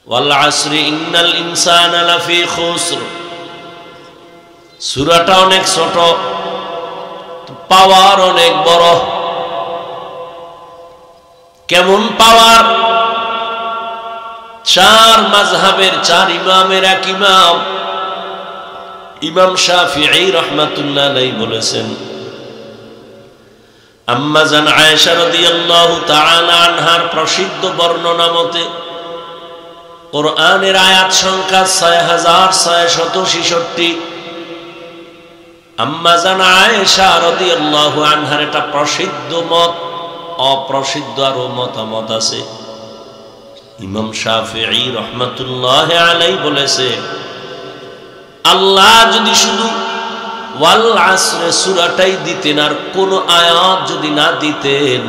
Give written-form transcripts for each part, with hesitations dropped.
ওয়াল আসরি ইন্নাল ইনসানা লাফি খুসর। সূরাটা অনেক ছোট, পাওয়ার অনেক বড়। কেমন পাওয়ার? চার মাযহাবের চার ইমামের এক ইমাম, ইমাম শাফিঈ রাহমাতুল্লাহ আলাইহি বলেছেন, আম্মা জান আয়েশা রাদিয়াল্লাহু তাআলা আনহার প্রসিদ্ধ বর্ণনা মতে কোরআনের আয়াত সংখ্যা ৬৬৬৬। আম্মা জান আয়েশা রাদিয়াল্লাহু আনহার এটা প্রসিদ্ধ মত, অপ্রসিদ্ধ আরো মতামত আছে। ইমাম শাফিঈ রাহমাতুল্লাহ আলাইহি বলেছে, আল্লাহ যদি শুধু ওয়াল আসরে সূরাটাই দিতেন, আর কোন আয়াত যদি না দিতেন,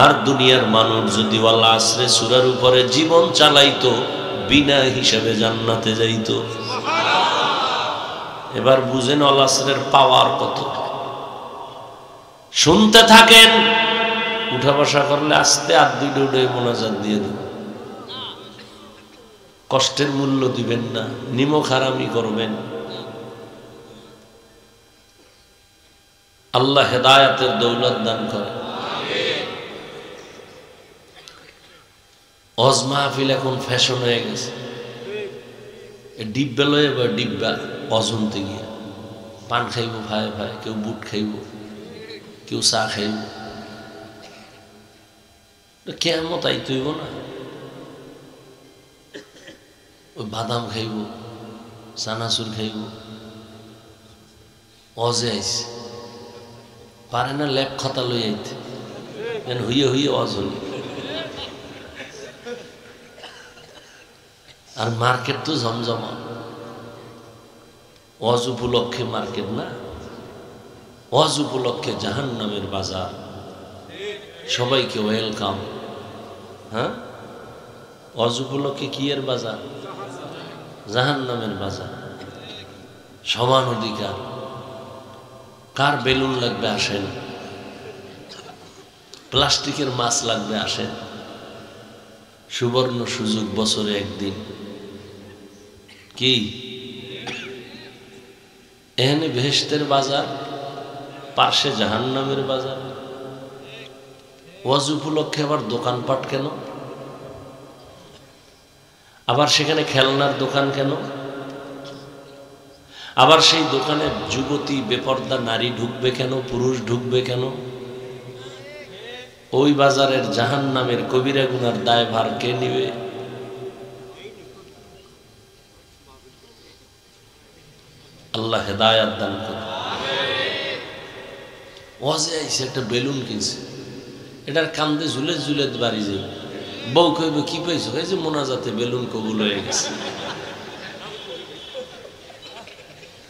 আর দুনিয়ার মানুষ যদি ওয়াল আসরে সূরার উপরে জীবন চালাইতো, বিনা হিসাবে জান্নাতে যাইতো। এবার বুঝেন ওয়াল আসরের পাওয়ার কত। শুনতে থাকেন, উঠা বসা করলে আস্তে আর দুইটা উঠে মোনাজাত দিয়ে দেবেন। কষ্টের মূল্য দিবেন না, নিমক হারামি করবেন। আল্লাহ হেদায়েতের দৌলত দান করে। ওয়াজ মাহফিল এখন ফ্যাশন হয়ে গেছে। ডিব্বা লয়ে বা ডিব্বা অজনতে গিয়ে পান খাইব, ভাই ভাই, কেউ বুট খাইব, কেউ চা খাইব। কেমন তাই তৈব না, ওই বাদাম খাইব, চানাচুর খাইব। অজে আইছে, পারে না ল্যাপ খাতা লই আইতে, হইয়ে হইয়ে অজন। আর মার্কেট তো জমজমা, ওয়াজ উপলক্ষে মার্কেট না, ওয়াজ উপলক্ষে জাহান্নামের বাজার। সবাইকে ওয়েলকাম। হ্যাঁ, ওয়াজ উপলক্ষে কি এর বাজার? জাহান্নামের বাজার। সমান অধিকার। কার বেলুন লাগবে আসেন, প্লাস্টিকের মাছ লাগবে আসেন। সুবর্ণ সুযোগ, বছরে একদিন। কি এখানে বেহেশতের বাজার, পার্শ্বে জাহান্নামের বাজার। ওয়াজ উপলক্ষে আবার দোকানপাট কেন? আবার সেখানে খেলনার দোকান কেন? আবার সেই দোকানে যুবতী বেপর্দা নারী ঢুকবে কেন, পুরুষ ঢুকবে কেন? ওই বাজারের জাহান্নামের কবিরা গুনার দায়ভার কে নিবে? আল্লাহ হেদায়াত দান করে। ওয়াজে আইছে, একটা বেলুন কিনছে, এটার কান্দে ঝুলে ঝুলে বাড়ি যাবে। বউ কইব, কি পাইছো? এই যে মোনাজাতে বেলুন কবুল হয়ে গেছে।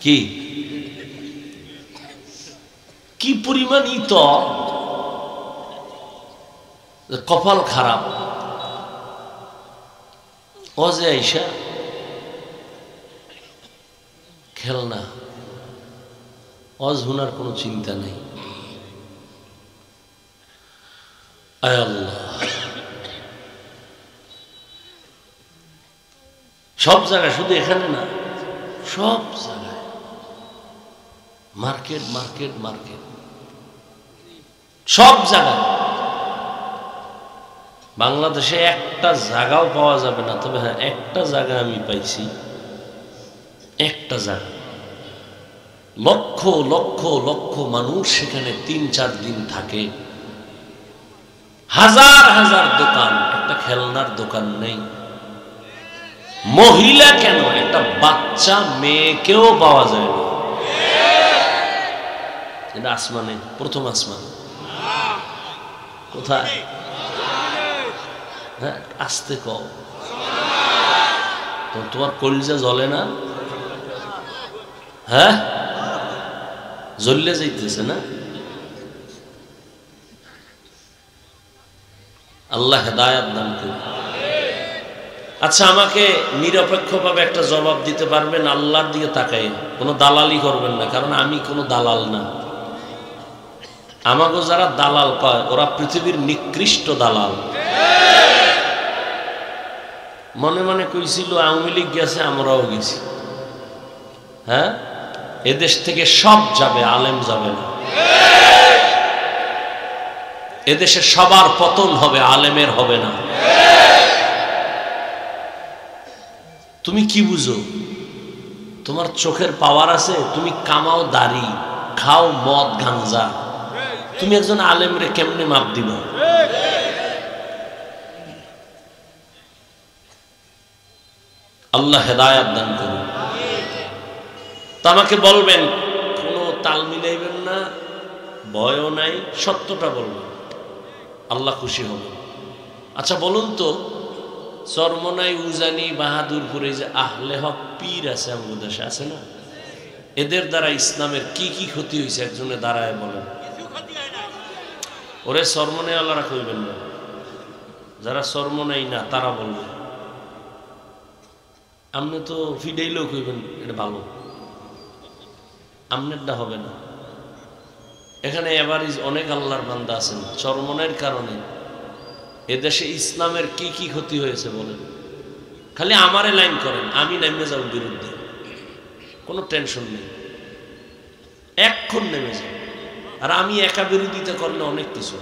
কি কি পরিমাণ ইত, কপাল খারাপ। ওয়াজে আইসা খেলনা, ওয়াজ হুনার কোনো চিন্তা নেই। আয় আল্লাহ, সব জায়গায়, শুধু এখানে না, সব জায়গায় মার্কেট মার্কেট মার্কেট, সব জায়গায়। বাংলাদেশে একটা জায়গাও পাওয়া যাবে না, তবে হ্যাঁ একটা জায়গা আমি পাইছি, একটা জায়গা লক্ষ লক্ষ লক্ষ মানুষ সেখানে ৩-৪ দিন থাকে। হাজার হাজার দোকান, একটা খেলনার দোকান নেই। মহিলা কেন, একটা বাচ্চা মেয়েকেও পাওয়া যায় না। এটা আসমানে, প্রথম আসমান। কোথায়? হ্যাঁ, আসতে কও, তোমার কলিজা জ্বলে না? হ্যাঁ, জ্বললে যাইতেছে না? আল্লাহ হেদায়াত দান করুন। আচ্ছা, আমাকে নিরপেক্ষভাবে একটা জবাব দিতে পারবেন? আল্লাহর দিকে তাকাই, কোনো দালালি করবেন না, কারণ আমি কোনো দালাল না। আমাকে যারা দালাল কয়, ওরা পৃথিবীর নিকৃষ্ট দালাল। মনে মনে কইছিল আওয়ামী লীগ গেছে, আমরাও গেছি। হ্যাঁ, এদেশ থেকে সব যাবে, আলেম যাবে না। এদেশে সবার পতন হবে, আলেমের হবে না। তুমি কি বুঝো? তোমার চোখের পাওয়ার আছে, তুমি কামাও দাড়ি, খাও মদ গাঞ্জা, তুমি একজন আলেমরে কেমনে মাপ দিবা? আল্লাহ হেদায়েত দান করুন। তো আমাকে বলবেন, কোনো তাল মিলাইবেন না, ভয়ও নাই, সত্যটা বলবেন, আল্লাহ খুশি হবেন। আচ্ছা বলুন তো, চরমনাই, উজানি, বাহাদুরপুরে যে আহলে হক পীর আছে আমাদের দেশে, আছে না? এদের দ্বারা ইসলামের কি কি ক্ষতি হয়েছে একজনে দাঁড়ায় বলেন। ওরে চরমনাই আল্লাহরা কইবেন না, যারা চরমনাই না তারা বলবে। আপনি তো ফিডাইলেও কইবেন এটা ভালো, আমনেরটা হবে না। এখানে এভারেজ অনেক আল্লাহর বান্দা আছেন, চরমনের কারণে এদেশে ইসলামের কি কি ক্ষতি হয়েছে বলেন। খালি আমারে লাইন করেন, আমি নেমে যাব বিরুদ্ধে, কোনো টেনশন নেই, এক্ষণ নেমে যাব। আর আমি একা বিরোধিতা করলে অনেক কিছু।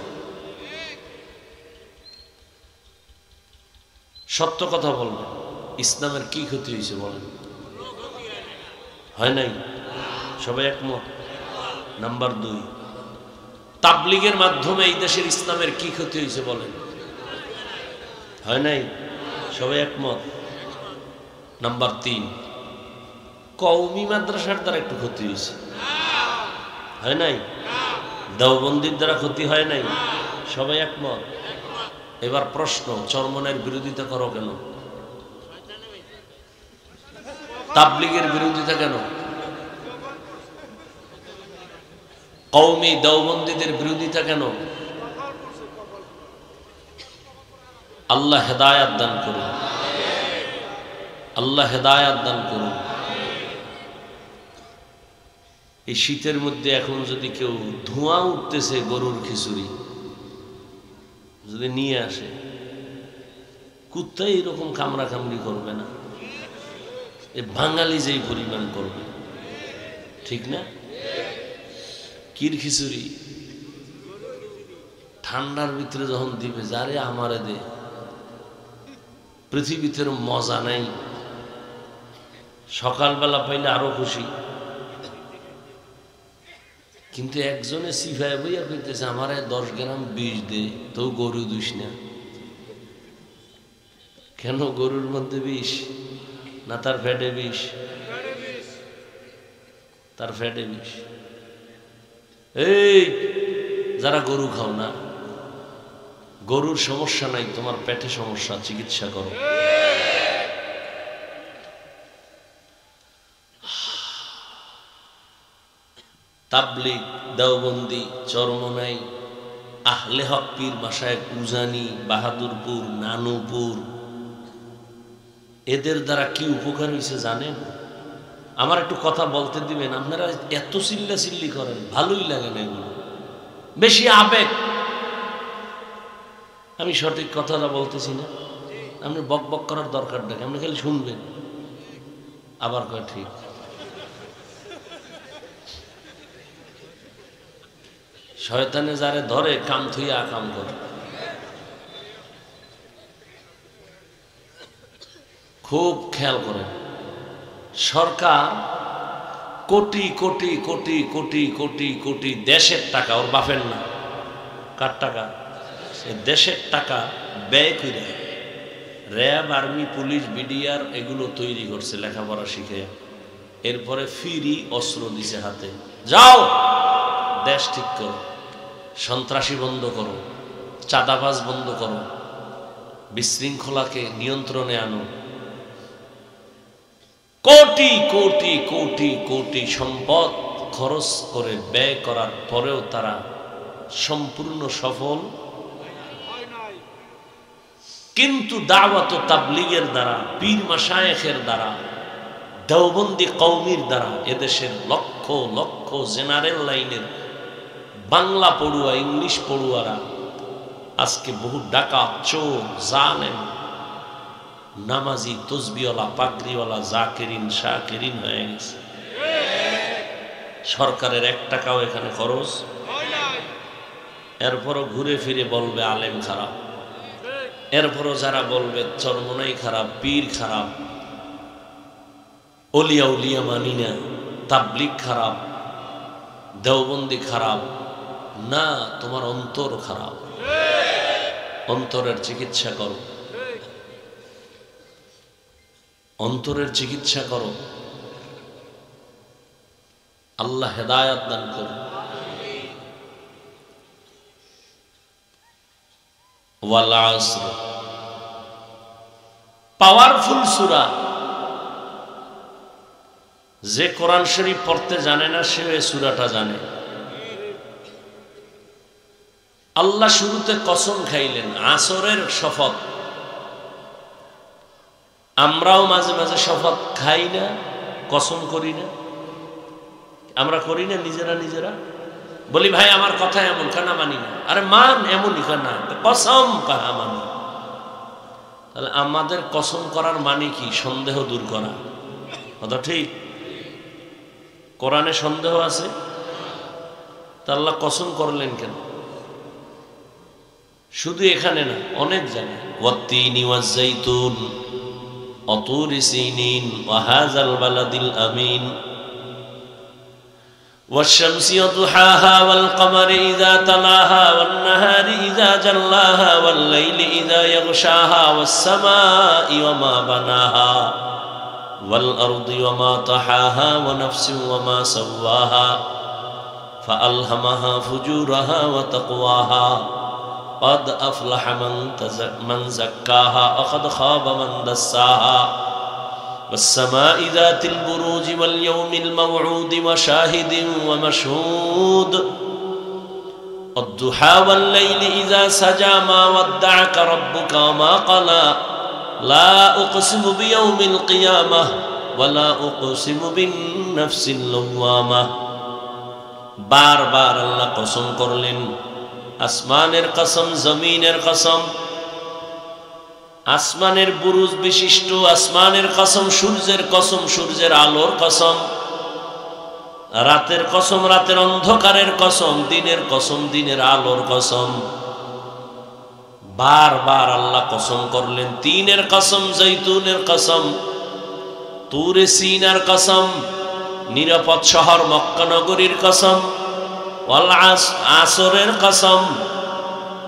সত্য কথা বলবেন, ইসলামের কি ক্ষতি হয়েছে বলেন। হয় নাই? সবাই একমত? নাম্বার 2, তাবলীগের মাধ্যমে এই দেশের ইসলামের কি ক্ষতি হয়েছে বলেন। হয় নাই? সবাই একমত? নাম্বার 3, কওমি মাদ্রাসার দ্বারা একটু ক্ষতি হয়েছে। হয় নাই? দেওবন্দির দ্বারা ক্ষতি হয় নাই? সবাই একমত? এবার প্রশ্ন, চরমনের বিরোধিতা করো কেন? তাবলীগের বিরোধিতা কেন? কওমি দেওবন্দীদের বিরোধিতা কেন? আল্লাহ হেদায়েত দান করুন, আল্লাহ হেদায়েত দান করুন। এই শীতের মধ্যে এখন যদি কেউ ধোঁয়া উঠতেছে গরুর খিচুড়ি যদি নিয়ে আসে, কুত্তাই এরকম কামড়া কামড়ি করবে না, এ বাঙালি যেই পরিমাণ করবে, ঠিক না? কির খিচুড়ি ঠান্ডার ভিতরে যখন দিবে, যারে আমারে দে, পৃথিবীতে মজা নাই। সকালবেলা পাইলে আরো খুশি, কিন্তু একজনে সিফায় বইয়া কইতেছে আমারে 10 গ্রাম বিষ দে, তো গরু দুইস না কেন? গরুর মধ্যে বিষ না তার ফ্যাটে বিষ? তার ফ্যাটে বিষ। এই যারা গরু খাও না, গরুর সমস্যা নাই, তোমার পেটে সমস্যা, চিকিৎসা করো। তাবলীগ, দেওবন্দি, চরমনাই, আহলে হক পীর মাশায়েখ, উজানি, বাহাদুরপুর, নানুপুর, এদের দ্বারা কি উপকার হয়েছে জানেন? আমার একটু কথা বলতে দিবেন? আপনারা এত চিল্লা চিল্লি করেন, ভালোই লাগে না এগুলো, বেশি আবেগ। আমি সঠিক কথাটা বলতেছি না, আপনি বক বক করার দরকার নেই, আপনি খালি শুনবেন। আবার কয় ঠিক। শয়তানে যারে ধরে কাম থুইয়া কাম করে। খুব খেয়াল করেন, সরকার কোটি কোটি কোটি কোটি কোটি কোটি দেশের টাকা, ওর বাপের না, কার টাকা? দেশের টাকা ব্যয় করে র্যাব, আর্মি, পুলিশ, বিডিআর এগুলো তৈরি করছে, লেখাপড়া শিখে। এরপরে ফ্রি অস্ত্র দিছে হাতে, যাও দেশ ঠিক করো, সন্ত্রাসী বন্ধ করো, চাঁদাবাজ বন্ধ করো, বিশৃঙ্খলাকে নিয়ন্ত্রণে আনো। কোটি কোটি কোটি কোটি সম্পদ খরচ করে ব্যয় করার পরেও তারা সম্পূর্ণ সফল। কিন্তু দাওয়াত ও তাবলীগের দ্বারা, পীর মাশায়েখের দ্বারা, দেওবন্দি কওমির দ্বারা এদেশের লক্ষ লক্ষ জেনারেল লাইনের বাংলা পড়ুয়া, ইংলিশ পড়ুয়ারা আজকে বহু ডাকাত, চোর, জালেম, নামাজি, তসবিওয়ালা, পাগড়িওয়ালা, জাকিরিন, শাকিরিন হয়ে গেছে। সরকারের 1 টাকাও এখানে খরচ, এরপরও ঘুরে ফিরে বলবে আলেম খারাপ, এরপরও যারা বলবে চরমনাই খারাপ, পীর খারাপ, অলিয়া উলিয়া মানি না, তাবলিগ খারাপ, দেওবন্দি খারাপ। না, তোমার অন্তর খারাপ, অন্তরের চিকিৎসা করো, অন্তরের চিকিৎসা করো। আল্লাহ হেদায়াত দান করুন। ওয়াল আসর, পাওয়ারফুল সূরা। যে কোরআন শরীফ পড়তে জানে না সে এই সূরাটা জানে। আল্লাহ শুরুতে কসম খাইলেন, আসরের শপথ। আমরাও মাঝে মাঝে শপথ খাই না, কসম করি না। আমরা করি না নিজেরা নিজেরা? বলি ভাই আমার কথা এমন, কানা মানি না। আরে মান এমনই, কানা কসম কাহা মানি। তাহলে আমাদের কসম করার মানে কি? সন্দেহ দূর করা, কথা ঠিক? কোরআনে সন্দেহ আছে, তা আল্লাহ কসম করলেন কেন? শুধু এখানে না, অনেক জায়গায়। ওয়াত্তিনি ওয়াজ্জাইতুন ওয়া তুরি সিনিন ওয়া হাযাল বালাদিল আমিন والشمس وضحاها والقمر إذا تلاها والنهار إذا جلاها والليل إذا يغشاها والسماء وما بناها والأرض وما طحاها ونفس وما سواها فألهمها فجورها وتقواها قد أفلح من زكاها وقد خاب من دساها والسماء ذات البروج واليوم الموعود وشاهد ومشهود والضحى والليل إذا سجى ما ودعك ربك وما قلى لا أقسم بيوم القيامة ولا أقسم بالنفس اللوامة। بار بار الله قسم করলেন, আসমানের কসম, জমিনের কসম। আসমানের বুরুজ বিশিষ্ট আসমানের কসম, সূর্যের কসম, সূর্যের আলোর কসম। রাতের কসম, রাতের অন্ধকারের কসম। দিনের কসম, দিনের আলোর কসম। বার বার আল্লাহ কসম করলেন। তিনের কসম, জৈতুনের কসম, তুরে সিনার কসম, নিরাপদ শহর মক্কা নগরীর কসম। ওয়াল আসরের কসম।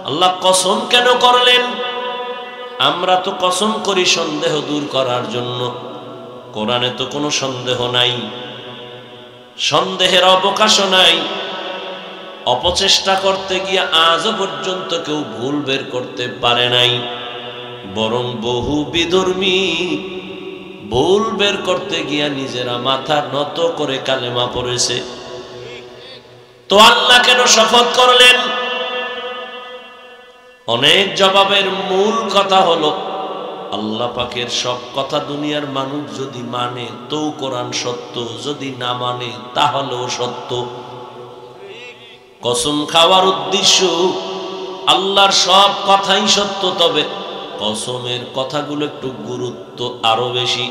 আল্লাহ কসম কেন করলেন? আমরা তো কসম করি সন্দেহ দূর করার জন্য। কোরআনে তো কোনো সন্দেহ নাই, সন্দেহের অবকাশও নাই। অপচেষ্টা করতে গিয়ে আজও পর্যন্ত কেউ ভুল বের করতে পারে নাই, বরং বহু বিধর্মী ভুল বের করতে গিয়া নিজেরা মাথা নত করে কালেমা পড়েছে। তো আল্লাহ কেন শপথ করলেন? অনেক জবাবের মূল কথা হলো, আল্লাহ পাকের সব কথা দুনিয়ার মানুষ যদি মানে তো কোরআন সত্য, যদি না মানে তাহলেও সত্য। কসম খাওয়ার উদ্দেশ্য আল্লাহর সব কথাই সত্য, তবে কসমের কথাগুলো একটু গুরুত্ব আরো বেশি,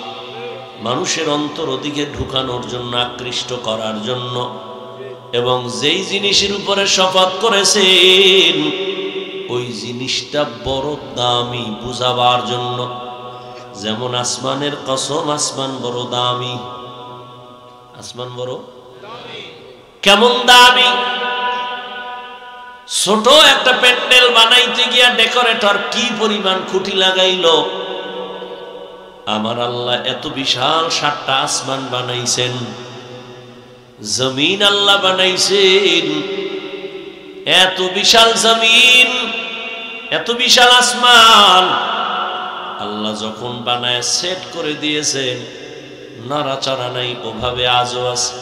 মানুষের অন্তর ওদিকে ঢুকানোর জন্য, আকৃষ্ট করার জন্য। এবং যেই জিনিসের উপরে শপথ করেছেন ওই জিনিসটা বড় দামি বুঝাবার জন্য। যেমন আসমানের কসম, আসমান বড় দামি। আসমান বড় কেমন দামি? ছোট একটা প্যান্ডেল বানাইতে গিয়া ডেকোরেটর কি পরিমাণ খুঁটি লাগাইলো। আমার আল্লাহ এত বিশাল 7টা আসমান বানাইছেন, জমিন আল্লাহ বানাইছেন। এত বিশাল জমিন, এত বিশাল আসমান আল্লাহ যখন বানায় সেট করে দিয়েছেন, নাড়াচাড়া নাই, ওভাবে আজও আছে।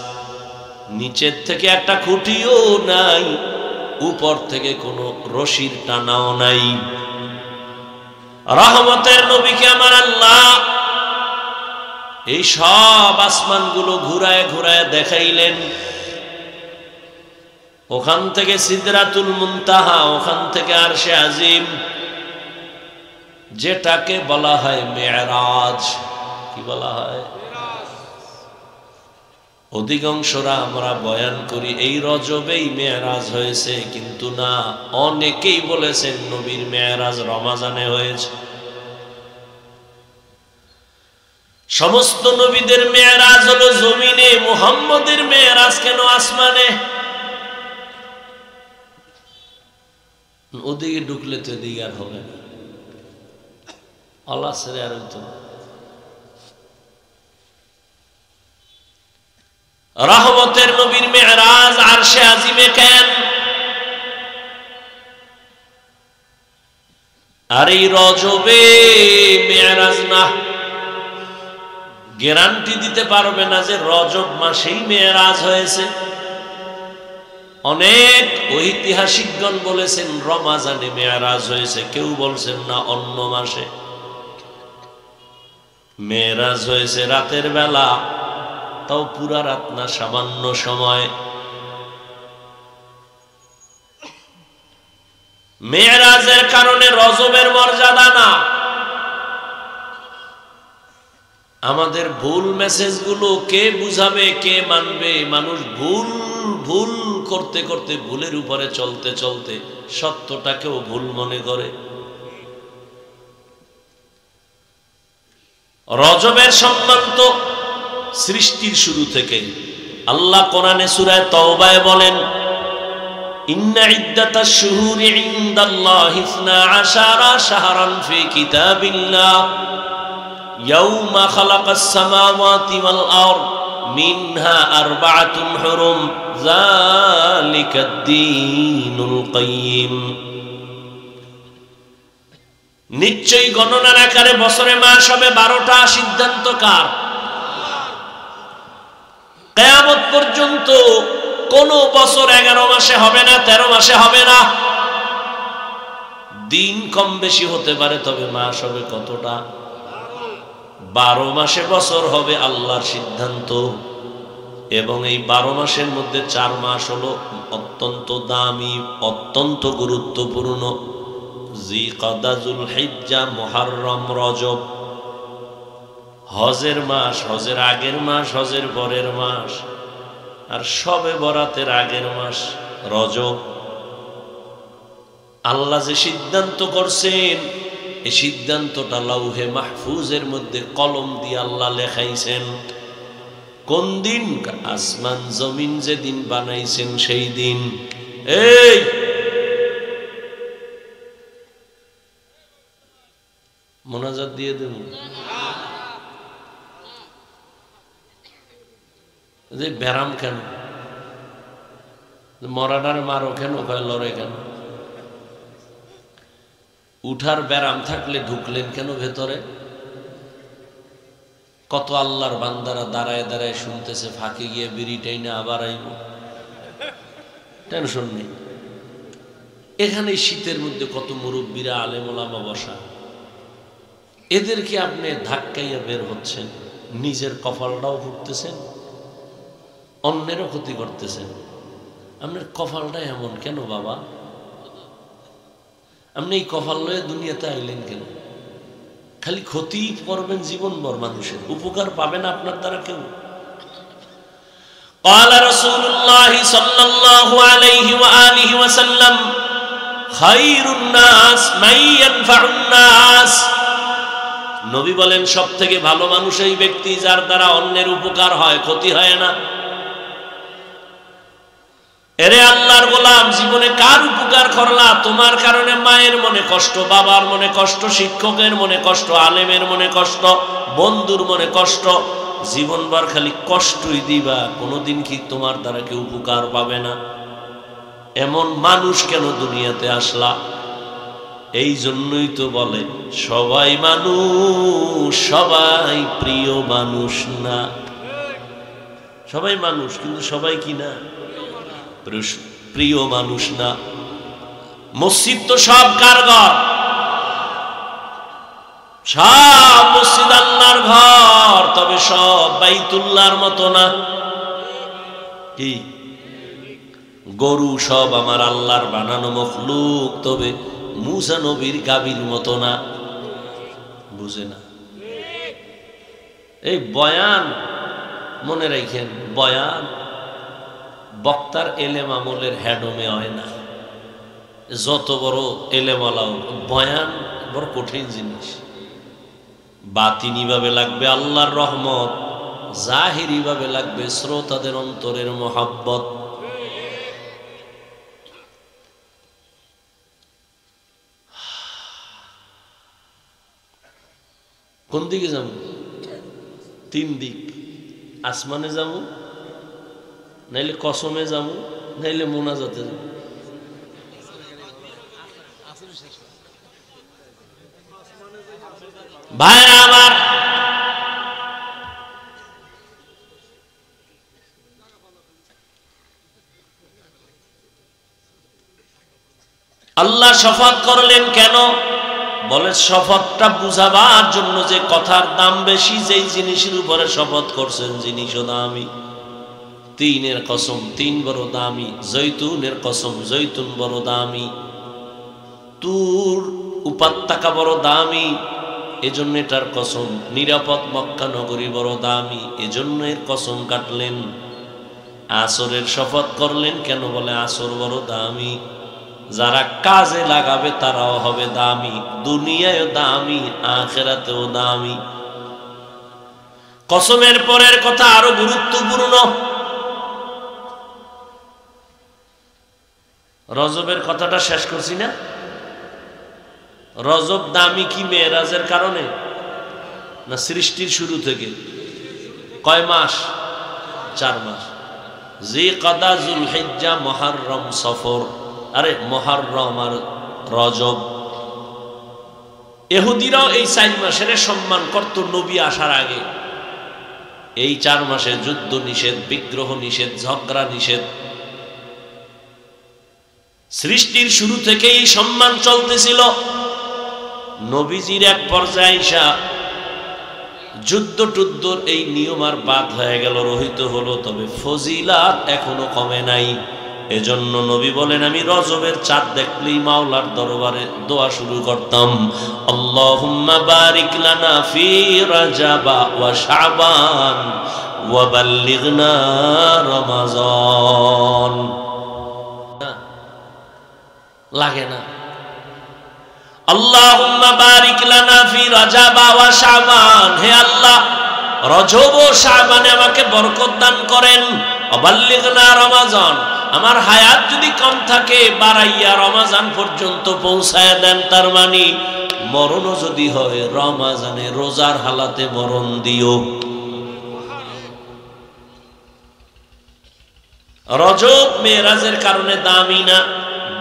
নিচের থেকে একটা খুঁটিও নাই, উপর থেকে কোনো রশির টানাও নাই। রহমতের নবীকে আমার আল্লাহ এই সব আসমানগুলো ঘুরায় ঘুরায় দেখাইলেন। ওখান থেকে সিদরাতুল মুনতাহা, ওখান থেকে আরশে আজিম, যেটাকে বলা হয় মেরাজ। কি বলা হয়? অধিকাংশরা আমরা বয়ান করি এই রজবেই মেরাজ হয়েছে, কিন্তু না, অনেকেই বলেছেন নবীর মেরাজ রমাজানে হয়েছে। সমস্ত নবীদের মেরাজ হলো জমিনে, মুহাম্মদের মেরাজ কেন আসমানে? ওদিকে ঢুকলে তো এদিকে আর হবে না, আল্লাহ ছেড়ে আর হইতো না। রহমতের নবীর মেরাজ আরশে আজিমে কেন? আর এই রজবে মেরাজ না, গ্যারান্টি দিতে পারবে না যে রজব মাসেই মেরাজ হয়েছে। অনেক ঐতিহাসিকগণ বলেছেন রমাজানে মেরাজ হয়েছে, কেউ বলছেন না অন্য মাসে। মেরাজ হয়েছে রাতের বেলা, তাও পুরা রাত না, সামান্য সময়। মেরাজের কারণে রজবের মর্যাদা না। আমাদের ভুল মেসেজগুলো কে বুঝাবে, কে মানবে? মানুষ ভুল ভুল করতে করতে, ভুলের উপরে চলতে চলতে সত্যটাকেও ভুল মনে করে। রজবের সম্মান তো সৃষ্টির শুরু থেকে। আল্লাহ কোরআনে সূরা তাওবায় বলেন, ইন্না ইদ্দাতাশ শুহুরি ইনদাল্লাহি 12 শাহরান ফি কিতাবিল্লাহ ইয়াউমা খালাকাস সামাওয়াতি ওয়াল আরদ মিনহা আরবাআতুন হুরুম যালিকাদ দীনুল কাইয়্যিম। নিশ্চয়ই গণনার আকারে বছরে মাস হবে 12টা। সিদ্ধান্ত কার? কিয়ামত পর্যন্ত কোন বছর 11 মাসে হবে না, 13 মাসে হবে না। দিন কম বেশি হতে পারে, তবে মাস হবে কতটা? 12 মাসে বছর হবে, আল্লাহর সিদ্ধান্ত। এবং এই 12 মাসের মধ্যে 4 মাস হলো অত্যন্ত দামি, অত্যন্ত গুরুত্বপূর্ণ। জিলকাদা, যুলহিজ্জা, মুহররম, রজব। হজের মাস, হজের আগের মাস, হজের পরের মাস, আর শবে বরাতের আগের মাস রজব। আল্লাহ যে সিদ্ধান্ত করছেন, এই সিদ্ধান্তটা লাউহে মাহফুজের মধ্যে কলম দিয়ে আল্লাহ লেখাইছেন। কোন দিন? আসমান জমিন যেদিন বানাইছেন সেই দিন। এই মোনাজাত দিয়ে দেব। যে ব্যারাম কেন? মরাডার মারো কেন? লড়ে কেন? উঠার ব্যারাম থাকলে ঢুকলেন কেন ভেতরে? কত আল্লাহর বান্দারা দাঁড়ায় দাঁড়ায় শুনতেছে, ফাঁকে গিয়ে বিড়িটাই না আবার আইব, টেনশন নেই। এখানে শীতের মধ্যে কত মুরব্বীরা, আলেম ওলামা বসা, এদেরকে আপনি ধাক্কাইয়া বের হচ্ছেন, নিজের কপালটাও ফুটতেছেন, অন্যেরও ক্ষতি করতেছেন। আপনার কপালটা এমন কেন বাবা? আপনি এই কপাল লয়ে দুনিয়াতে আইলেন কেন? খালি ক্ষতি করবেন জীবনভর, মানুষের উপকার পাবেন আপনার দ্বারা কেউ? قال رسول الله صلى الله عليه وآله وسلم خير الناس من ينفع الناس। নবী বলেন, সব থেকে ভালো মানুষ এই ব্যক্তি যার দ্বারা অন্যের উপকার হয়, ক্ষতি হয় না। এরে আল্লাহর গোলাম, জীবনে কার উপকার করলা? তোমার কারণে মায়ের মনে কষ্ট, বাবার মনে কষ্ট, শিক্ষকের মনে কষ্ট, আলেমের মনে কষ্ট, বন্ধুর মনে কষ্ট, জীবনভর খালি কষ্টই দিবা। কোনোদিন কি তোমার দ্বারা কেউ উপকার পাবে না? এমন মানুষ কেন দুনিয়াতে আসলা? এই জন্যই তো বলে সবাই মানুষ, সবাই প্রিয় মানুষ না। সবাই মানুষ, কিন্তু সবাই কি না? প্রিয় মানুষ না। মসজিদ তো সব কারগর, সব মসজিদ আল্লাহর ঘর, তবে সব বাইতুল্লাহর মতো না। কি? গরু সব আমার আল্লাহর বানানো মখলুক, তবে মুসা নবীর গাভীর মতো না। বুঝে না। এই বয়ান মনে রাখেন, বয়ান বক্তার এলেম আমলের হ্যাডমে হয় না। যত বড় এলেমালাও, বয়ান বড় কঠিন জিনিস। বাতিনি ভাবে লাগবে আল্লাহর রহমত, জাহিরি ভাবে লাগবে শ্রোতাদের অন্তরের মোহাব্বত। কোন দিকে যাব? তিন দিক। আসমানে যাব, নাইলে কসমে যাব, নাইলে মোনাজাতে যাব। ভাইরা আমার, আল্লাহ শপথ করলেন কেন? বলে শপথটা বুঝাবার জন্য যে কথার দাম বেশি, যেই জিনিসের উপরে শপথ করছেন জিনিসও দামি। তিনের কসম, তিন বড় দামি। জৈতুনের কসম, জৈতুন বড় দামি। তুর উপত্যকা বড় দামি, এজন্য এটার কসম। নিরাপদ মক্কা নগরী বড় দামি, এজন্য এর কসম কাটলেন। আসরের শপথ করলেন কেন? বলে আসর বড় দামি। যারা কাজে লাগাবে তারাও হবে দামি, দুনিয়ায়ও দামি, আখিরাতেও দামি। কসমের পরের কথা আরো গুরুত্বপূর্ণ। রজবের কথাটা শেষ করছি না? রজব দামি কি মেরাজের কারণে, না সৃষ্টির শুরু থেকে? কয় মাস? 4 মাস। জিলকাদা, যুলহিজ্জা, মুহররম, সফর। আরে মুহররম আর রজব। ইহুদিরাও এই 4 মাসের সম্মান করত নবী আসার আগে। এই 4 মাসে যুদ্ধ নিষেধ, বিগ্রহ নিষেধ, ঝগড়া নিষেধ। সৃষ্টির শুরু থেকেই সম্মান চলতেছিল। নবীজির এক পর্যায়ে আইসা যুদ্ধ টুদ্ধর এই নিয়ম আর বাদ হয়ে গেল, রহিত হলো, তবে ফজিলাত এখনো কমে নাই। এজন্য নবী বলেন, আমি রজবের চাঁদ দেখলেই মাওলার দরবারে দোয়া শুরু করতাম, আল্লাহুম্মা বারিক লানা ফি রাজাবা ওয়া শাবান ওয়া বাল্লিগনা রমাজান। লাগে না? আল্লাহুম্মা বারিক লানা ফি রাজাবা ওয়া শাবান, হে আল্লাহ রজব ও শাবানে আমাকে বরকত দান করেন। ওয়া বাল্লিগনা রমাজান, আমার হায়াত যদি কম থাকে বাড়াইয়া রমাজান পর্যন্ত পৌঁছায় দেন। তার মানে মরণও যদি হয় রমাজানে রোজার হালাতে মরণ দিও। রজব মেরাজের কারণে দামি না,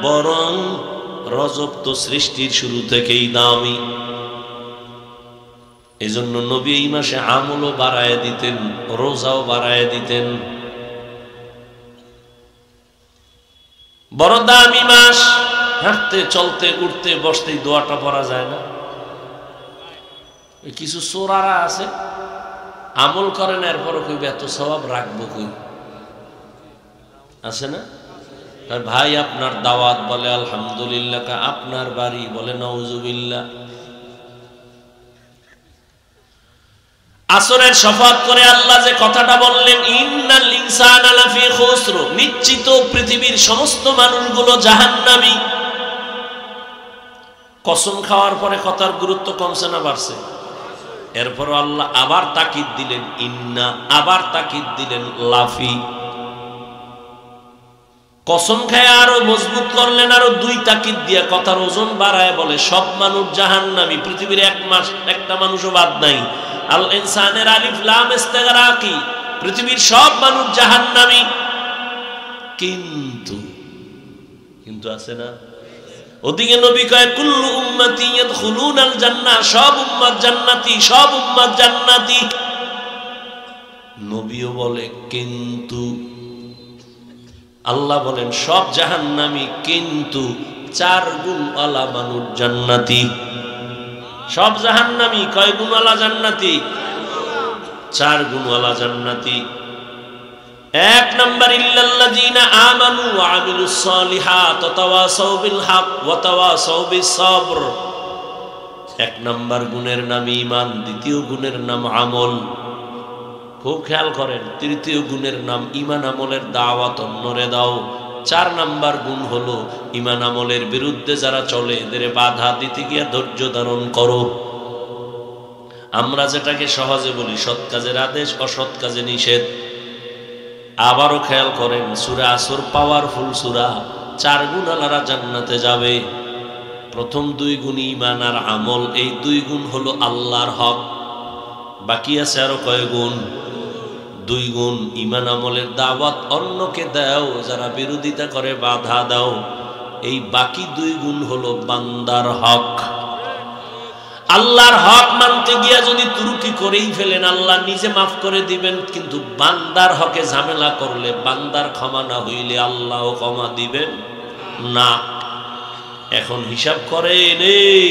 বরং রজব তো সৃষ্টির শুরু থেকেই দামি। এজন্য নবী এই মাসে আমলও বাড়ায় দিতেন, রোজাও বাড়ায় দিতেন। বড় দামি মাস। হাঁটতে চলতে উঠতে বসতে দোয়াটা পড়া যায় না? কিছু চোরারা আছে আমল করে না, এরপরও কইবে এত সওয়াব রাখবো কই? আছে না? ভাই আপনার দাওয়াত, বলে আলহামদুলিল্লাহ। আপনার বাড়ি, বলে নাউজুবিল্লাহ। আসরের শপথ করে আল্লাহ যে কথাটা বললেন, ইন্নাল ইনসানা লাফি খুসর, নিশ্চিত পৃথিবীর সমস্ত মানুষগুলো জাহান্নামী। কসম খাওয়ার পরে কথার গুরুত্ব কমছে না বাড়ছে? এরপর আল্লাহ আবার তাকিদ দিলেন ইন্না, আবার তাকিদ দিলেন লাফি। কসম খায় আরো মজবুত করলেন, আরো 2 তাকিদ দিয়া কথার ওজন বাড়ায় বলে সব মানুষ জাহান্নামী, পৃথিবীর একটা মানুষও বাদ নাই। আল ইনসানের আলিফ লাম ইস্তিগরাকি, পৃথিবীর সব মানুষ জাহান্নামী। কিন্তু আছে না? ওদিকে নবী কয় কুল্লু উম্মতি ইয়াদখুলুনাল জান্নাহ, সব উম্মত জান্নাতি, সব উম্মত জান্নাতি। নবীও বলে কিন্তু, আল্লাহ বলেন সব জাহান্নামী, কিন্তু 4 গুণওয়ালা মানুষ জান্নাতি। সব জাহান্নামী, কয় গুণওয়ালা জান্নাতি? 4 গুণওয়ালা জান্নাতি। 1 নাম্বার ইল্লাল্লাযীনা আমানু ওয়া আমিলুস সালিহাত ওয়া তাওয়াসাউ বিল হক ওয়া তাওয়াসাউ বিস সাবর। এক নাম্বার গুণের নাম ঈমান, দ্বিতীয় গুণের নাম আমল। খুব খেয়াল করেন, তৃতীয় গুণের নাম ঈমান আমলের দাওয়াত অন্যরে দাও। 4 নাম্বার গুণ হলো ঈমান আমলের বিরুদ্ধে যারা চলে এদের বাধা দিতে গিয়ে ধৈর্য ধারণ করো। আমরা যেটাকে সহজে বলি সৎ কাজের আদেশ, অসৎ কাজে নিষেধ। আবারও খেয়াল করেন, সূরা আসর পাওয়ারফুল সূরা। 4 গুণওয়ালারা জান্নাতে যাবে। প্রথম 2 গুণ ঈমান আর আমল, এই 2 গুণ হলো আল্লাহর হক। বাকি আছে আরো কয় গুণ? 2 গুণ। ঈমান আমলের দাওয়াত অন্যকে দাও, যারা বিরোধিতা করে বাধা দাও। এই বাকি 2 গুণ হলো বান্দার হক। আল্লাহর হক মানতে গিয়া যদি ত্রুটি করেই ফেলেন, আল্লাহ নিজে মাফ করে দিবেন, কিন্তু বান্দার হকে ঝামেলা করলে, বান্দার ক্ষমা না হইলে আল্লাহও ক্ষমা দিবেন না। এখন হিসাব করেন, এই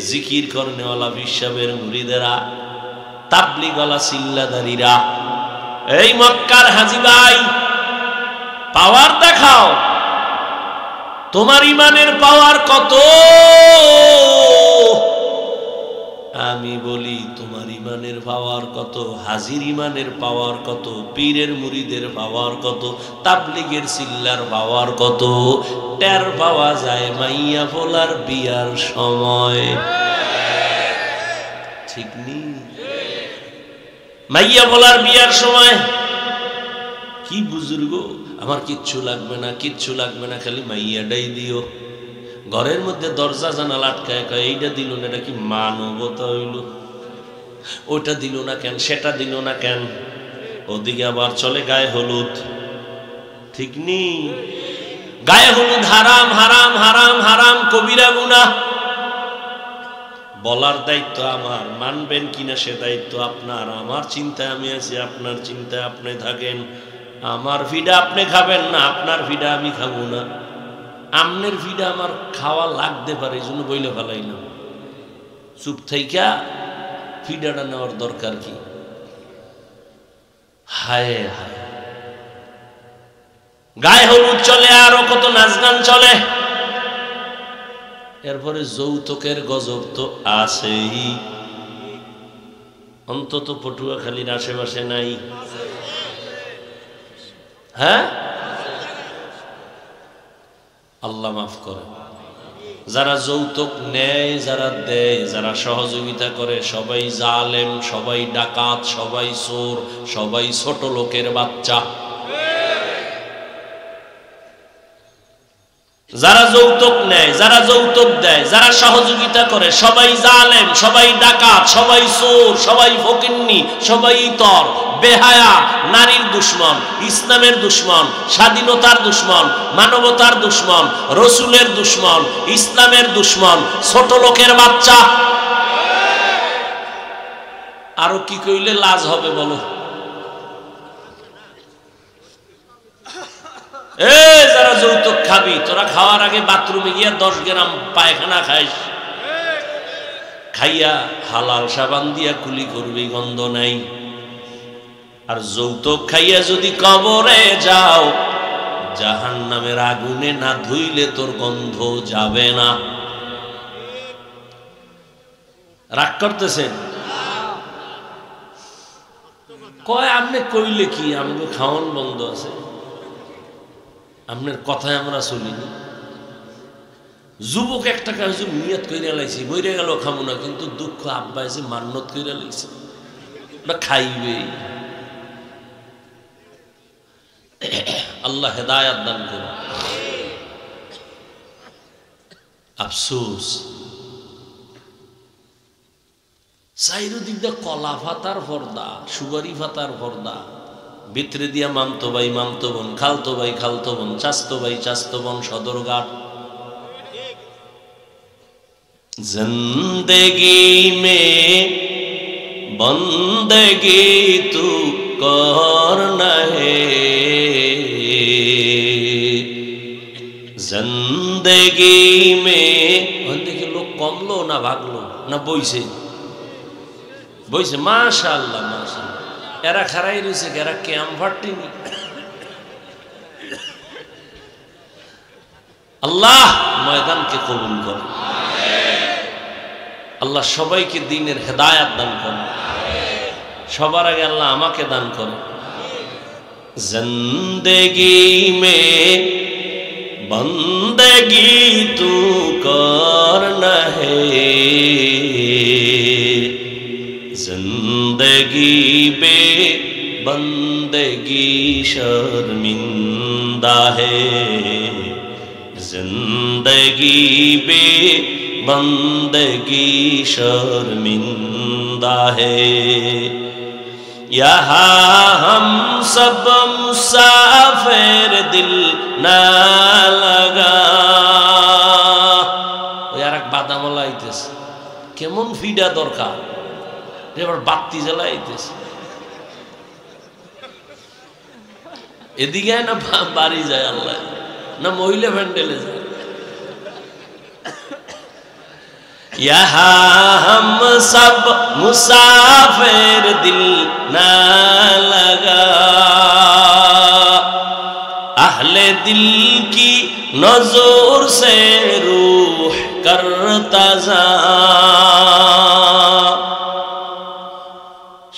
জিকির করনেওয়ালা বিশ্বাবের মুরিদেরা, তাবলিগওয়ালা সিল্লাদারিরা, এই মক্কার হাজী ভাই, পাওয়ার দেখাও। তোমার ঈমানের পাওয়ার কত? আমি বলি তোমার ঈমানের পাওয়ার কত? হাজির ঈমানের পাওয়ার কত? পীরের মুরিদের পাওয়ার কত? তাবলিগের সিল্লার পাওয়ার কত? টের পাওয়া যায় মাইয়া ফোলার বিয়ার সময়। ঠিক নি? মাইয়া ফোলার বিয়ার সময় কি বুজুর্গ, আমার কিচ্ছু লাগবে না, কিচ্ছু লাগবে না, খালি মাইয়াটাই দিও। ঘরের মধ্যে দরজা জানালা আটকায়, এইটা দিল না, এটা কি মানবতা হইল? ওটা দিল না কেন, সেটা দিল না কেন? ওদিকে আবার চলে গায়ে হলুদ। ঠিক নি? গায়ে হলুদ হারাম, হারাম, হারাম, হারাম, কবিরা গুনাহ। বলার দায়িত্ব আমার, মানবেন কিনা সে দায়িত্ব আপনার। আমার চিন্তায় আমি আছি, আপনার চিন্তায় আপনি থাকেন। আমার ফিডা আপনি খাবেন না, আপনার ফিডা আমি খাবো না। আমনের ফিডা আমার খাওয়া লাগতে পারে, এই জন্য বইলে ফেলাই না। চুপ থাইকা ফিডাটা নেওয়ার দরকার কি? হায় হায়, গায়ে হলুদ চলে, আরো কত নাচ গান চলে। এরপরে যৌতুকের গজব তো আছেই, অন্তত পটুয়াখালীর আশেপাশে নাই? হ্যাঁ, আল্লাহ মাফ করে। যারা যৌতুক নেয়, যারা দেয়, যারা সহযোগিতা করে, সবাই জালেম, সবাই ডাকাত, সবাই চোর, সবাই ছোট লোকের বাচ্চা। যারা যৌতুক নেয়, যারা যৌতুক দেয়, যারা সহযোগিতা করে, সবাই জালেম, সবাই ডাকাত, সবাই চোর, সবাই ফকিন্নি, সবাই ইতর, বেহায়া, নারীর দুশ্মন, ইসলামের দুশ্মন, স্বাধীনতার দুশ্মন, মানবতার দুশ্মন, রসুলের দুশ্মন, ইসলামের দুশ্মন, ছোট লোকের বাচ্চা। আরো কি কইলে লাজ হবে বলো? যারা যৌতুক খাবি, তোরা খাওয়ার আগে বাথরুমে গিয়া 10 গ্রাম পায়খানা খাইস, খাইয়া হালাল সাবান দিয়া কুলি করবি, গন্ধ নাই। আর যৌতুক খাইয়া যদি কবরে যাও, জাহান্নামের আগুনে না ধুইলে তোর গন্ধ যাবে না। রাগ করতেছেন? কয় আপনি কইলে কি, আমাকে খাওয়ান বন্ধ আছে, আপনার কথায় আমরা চলিনি। যুবক একটা কাজ নিয়ত কইরা লাইছি, বইরে গেল খামো না, কিন্তু দুঃখ আব্বা এসে মান্নত কইরা লাইছে বা খাইবে। আল্লাহ হেদায়াত দান করুন। আফসোস, চাইরদিক দিয়ে কলা ফাতার পর্দা, সুগারি ফাতার পর্দা, ভিতরে দিয়া মামতো ভাই মামতো বোন, খালতো ভাই খালতো বোন, চাস্তো ভাই চাস্তো বোন, সদরঘাট। জিন্দেগি মে বন্দেগি তু করনা হে, জিন্দেগি মে। দেখি লোক কমলো না ভাগলো না বইছে? বইছে, মাশাআল্লাহ মাশাআল্লাহ। এরা খারাই রয়েছে, এরা ক্যাম ফাটিনি। আল্লাহ ময়দানকে কবুল করে। আল্লাহ সবাইকে দ্বীনের হেদায়েত দান করেন। সবার আগে আল্লাহ আমাকে দান করেন। জিন্দেগি মে বন্দেগি তু করনা হে, জিন্দেগি বে বন্দেগি শর্মিন্দা হে, जिंदगी बे बंदगी शर्मिंदा है। यहाँ हम सब मुसाफिर दिल ना लगा। यार एक बादामला आइतेस केमन ফিডা দরকার, এবার বাতি জ্বালাইতেস এদিকে না বাড়ি যায় আল্লাহ না মহিলা প্যান্ডেলে যায়। यहाँ हम सब मुसाफिर दिल ना लगा, अहले दिल की नजर से रूह करता जा,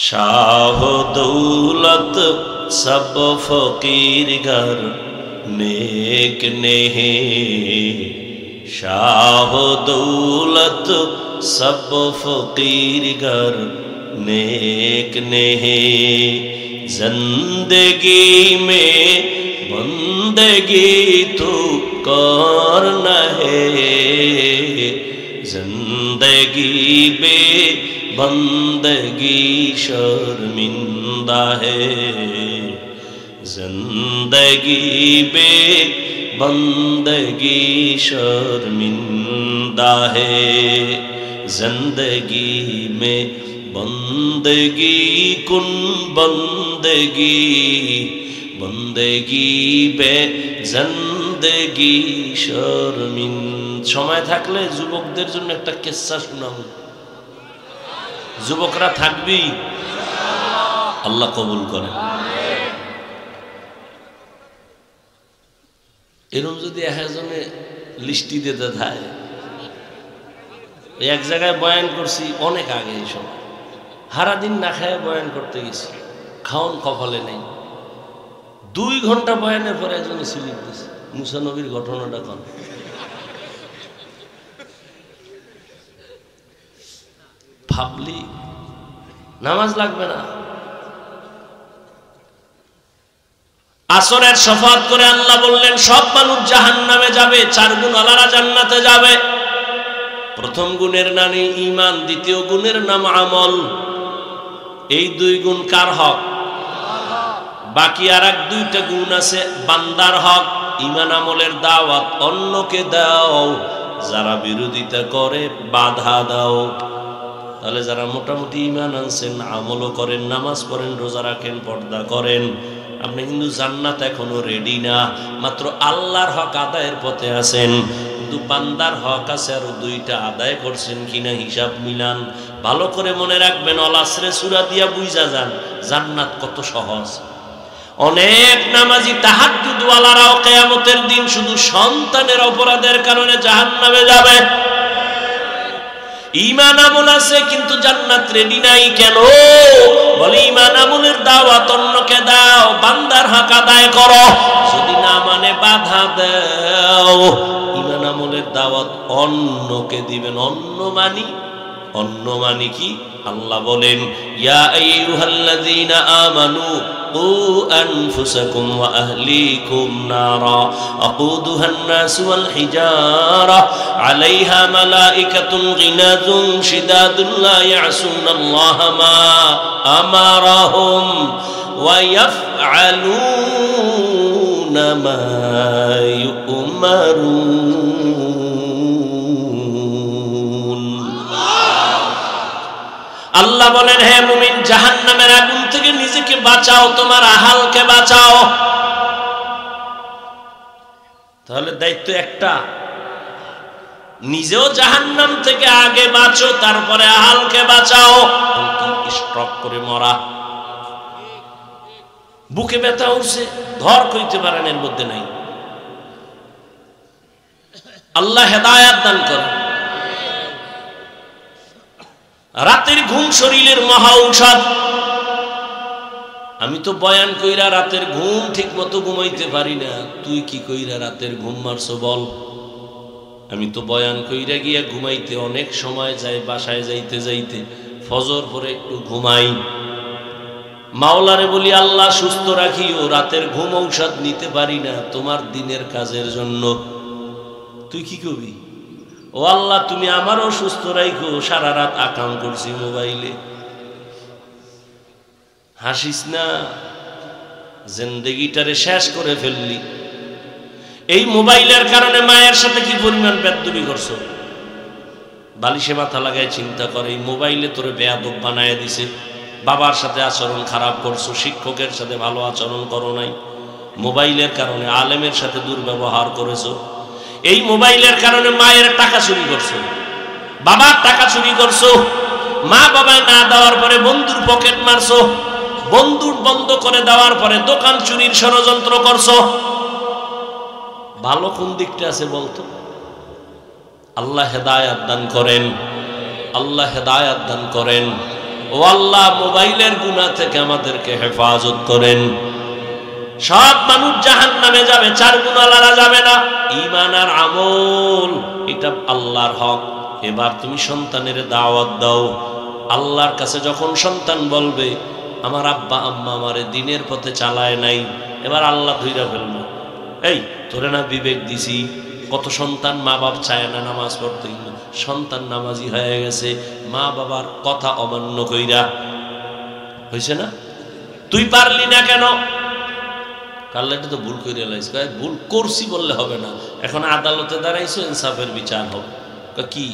शाह दौलत सब फकीर घर नेक नहीं, शाह दौलत सब फकीर घर नेक नहीं, जिंदगी में बंदगी तो करना है, जिंदगी बे बंदगी शर्मिंदा है, जिंदगी बे बंदगी शर्मिंदा है, जिंदगी में बंदगी कुन बंदगी, बंदगी बे जिंदगी शर्मिन। समय থাকলে যুবকদের জন্য একটা কিস্সা শোনাবো। যুবকরা থাকবি, আল্লাহ কবুল করে। এরকম যদি একজনে লিস্টি দিতে থাকে, এক জায়গায় বয়ান করছি অনেক আগে, এই সময় সারাদিন না খায় বয়ান করতে গেছি, খাওন কপালে নেই। 2 ঘন্টা বয়ানের পরে একজনে স্লিপ দিছে। মুসা নবীর ঘটনাটা কোন? ভাবলি নামাজ লাগবে না। আসরের শফাত করে আল্লাহ বললেন সব মানুষ জাহান্নামে যাবে, 4 গুণ আলারা জান্নাতে যাবে। প্রথম গুণের নাম ঈমান, দ্বিতীয় গুণের নাম আমল। এই 2 গুণ কার হক? বাকি আরেক 2টা গুণ আছে বান্দার হক। ঈমান আমলের দাওয়াত অন্যকে দাও, যারা বিরোধিতা করে বাধা দাও। তাহলে যারা মোটামুটি ঈমান আনছেন, আমলও করেন, নামাজ পড়েন, রোজা রাখেন, পর্দা করেন, আপনি কিন্তু জান্নাত এখনো রেডি না, মাত্র আল্লাহর হক আদায়ের পথে আছেন। কিন্তু বান্দার হক আছে আরো 2টা, আদায় করছেন কিনা হিসাব মিলান। ভালো করে মনে রাখবেন, আল আসরে সূরা দিয়া বুঝা যান জান্নাত কত সহজ। অনেক নামাজি তাহাজ্জুদ ওয়ালারাও কিয়ামতের দিন শুধু সন্তানের অপরাধের কারণে জাহান্নামে যাবে। ঈমান আমল আছে কিন্তু জান্নাত রেডি নাই। কেন? বলে ঈমান আমলের দাওয়াত অন্যকে দাও, বান্দার হক আদায় করো, যদি না মানে বাধা দাও। ঈমান আমলের দাওয়াত অন্যকে দিবেন। অন্য মানি কি? আল্লাহ বলেন ইয়া আইয়ুহাল্লাযীনা আমানু কু আনফুসাকুম ওয়া আহলিকুম নারা আকুদুহান নাস ওয়াল হিজারা আলাইহা মালাইকাতুন গিলাযুন শিদাদুন লা ইয়াসুনাল্লাহা মা আমারাহুম ওয়া ইয়াফআলুনা মা ইউমারুন। আল্লাহ বলেন হে মুমিন, জাহান্নামের আগুন থেকে নিজেকে বাঁচাও, তোমার আহালকে বাঁচাও। তাহলে দায়িত্ব একটা, নিজেও জাহান্নাম থেকে আগে বাঁচো, তারপরে আহালকে বাঁচাও। স্ট্রোক করে মরা, বুকে ব্যথা উঠছে, ধর কইতে পারেন, এর মধ্যে নাই। আল্লাহ হেদায়েত দান করেন। রাতের ঘুম শরীরের মহা ঔষধ। আমি তো বয়ান কইরা রাতের ঘুম ঠিক মতো ঘুমাইতে পারি না, তুই কি কইরা রাতের ঘুম মারছো বল? আমি তো বয়ান কইরা গিয়া ঘুমাইতে অনেক সময় যায়, বাসায় যাইতে যাইতে ফজর পরে একটু ঘুমাই। মাওলারে বলি আল্লাহ সুস্থ রাখিও, রাতের ঘুম ঔষধ নিতে পারি না তোমার দিনের কাজের জন্য। তুই কি কবি? ও আল্লাহ তুমি আমারও সুস্থ রাখো, সারা রাত আকাম করছি মোবাইলে। হাসিস না, জিন্দেগিটারে শেষ করে ফেললি। এই মোবাইলের কারণে মায়ের সাথে কি পরিমাণ বেদবি করছো? বালিশে মাথা লাগায় চিন্তা করে, এই মোবাইলে তোরে বেয়াদব বানায় দিছে। বাবার সাথে আচরণ খারাপ করছো, শিক্ষকের সাথে ভালো আচরণ করো নাই, মোবাইলের কারণে আলেমের সাথে দুর্ব্যবহার করেছো। এই মোবাইলের কারণে মায়ের টাকা চুরি করছো, বাবার টাকা চুরি করছো, মা বাবায় না দেওয়ার পরে বন্ধুর পকেট মারছো, বন্ধুর বন্ধ করে দেওয়ার পরে দোকান চুরির ষড়যন্ত্র করছো। ভালো কোন দিকটা আছে বলতো? আল্লাহ হেদায়েত দান করেন, আল্লাহ হেদায়েত দান করেন। ও আল্লাহ মোবাইলের গুনাহ থেকে আমাদেরকে হেফাজত করেন। সব মানুষ জাহান্নামে যাবে, চার গুনাহওয়ালা যাবে না। ঈমান আর আমল এটা আল্লাহর হক। এবার তুমি সন্তানের দাওয়াত দাও। আল্লাহর কাছে যখন সন্তান বলবে আমার আব্বা আম্মা আমারে দ্বীনের পথে চালায় নাই, এবার আল্লাহ ধইরা ফেলবে, এই তোরে না বিবেক দিছি। কত সন্তান মা বাপ চায় না নামাজ পড়তে, সন্তান নামাজি হয়ে গেছে মা বাবার কথা অমান্য কইরা। হয়েছে না? তুই পারলি না কেন? কাল্লা এটা তো ভুল করে লাইছ। ভুল করছি বললে হবে না, এখন আদালতে দাঁড়াইছো, ইনসাফের বিচার হবে। কি?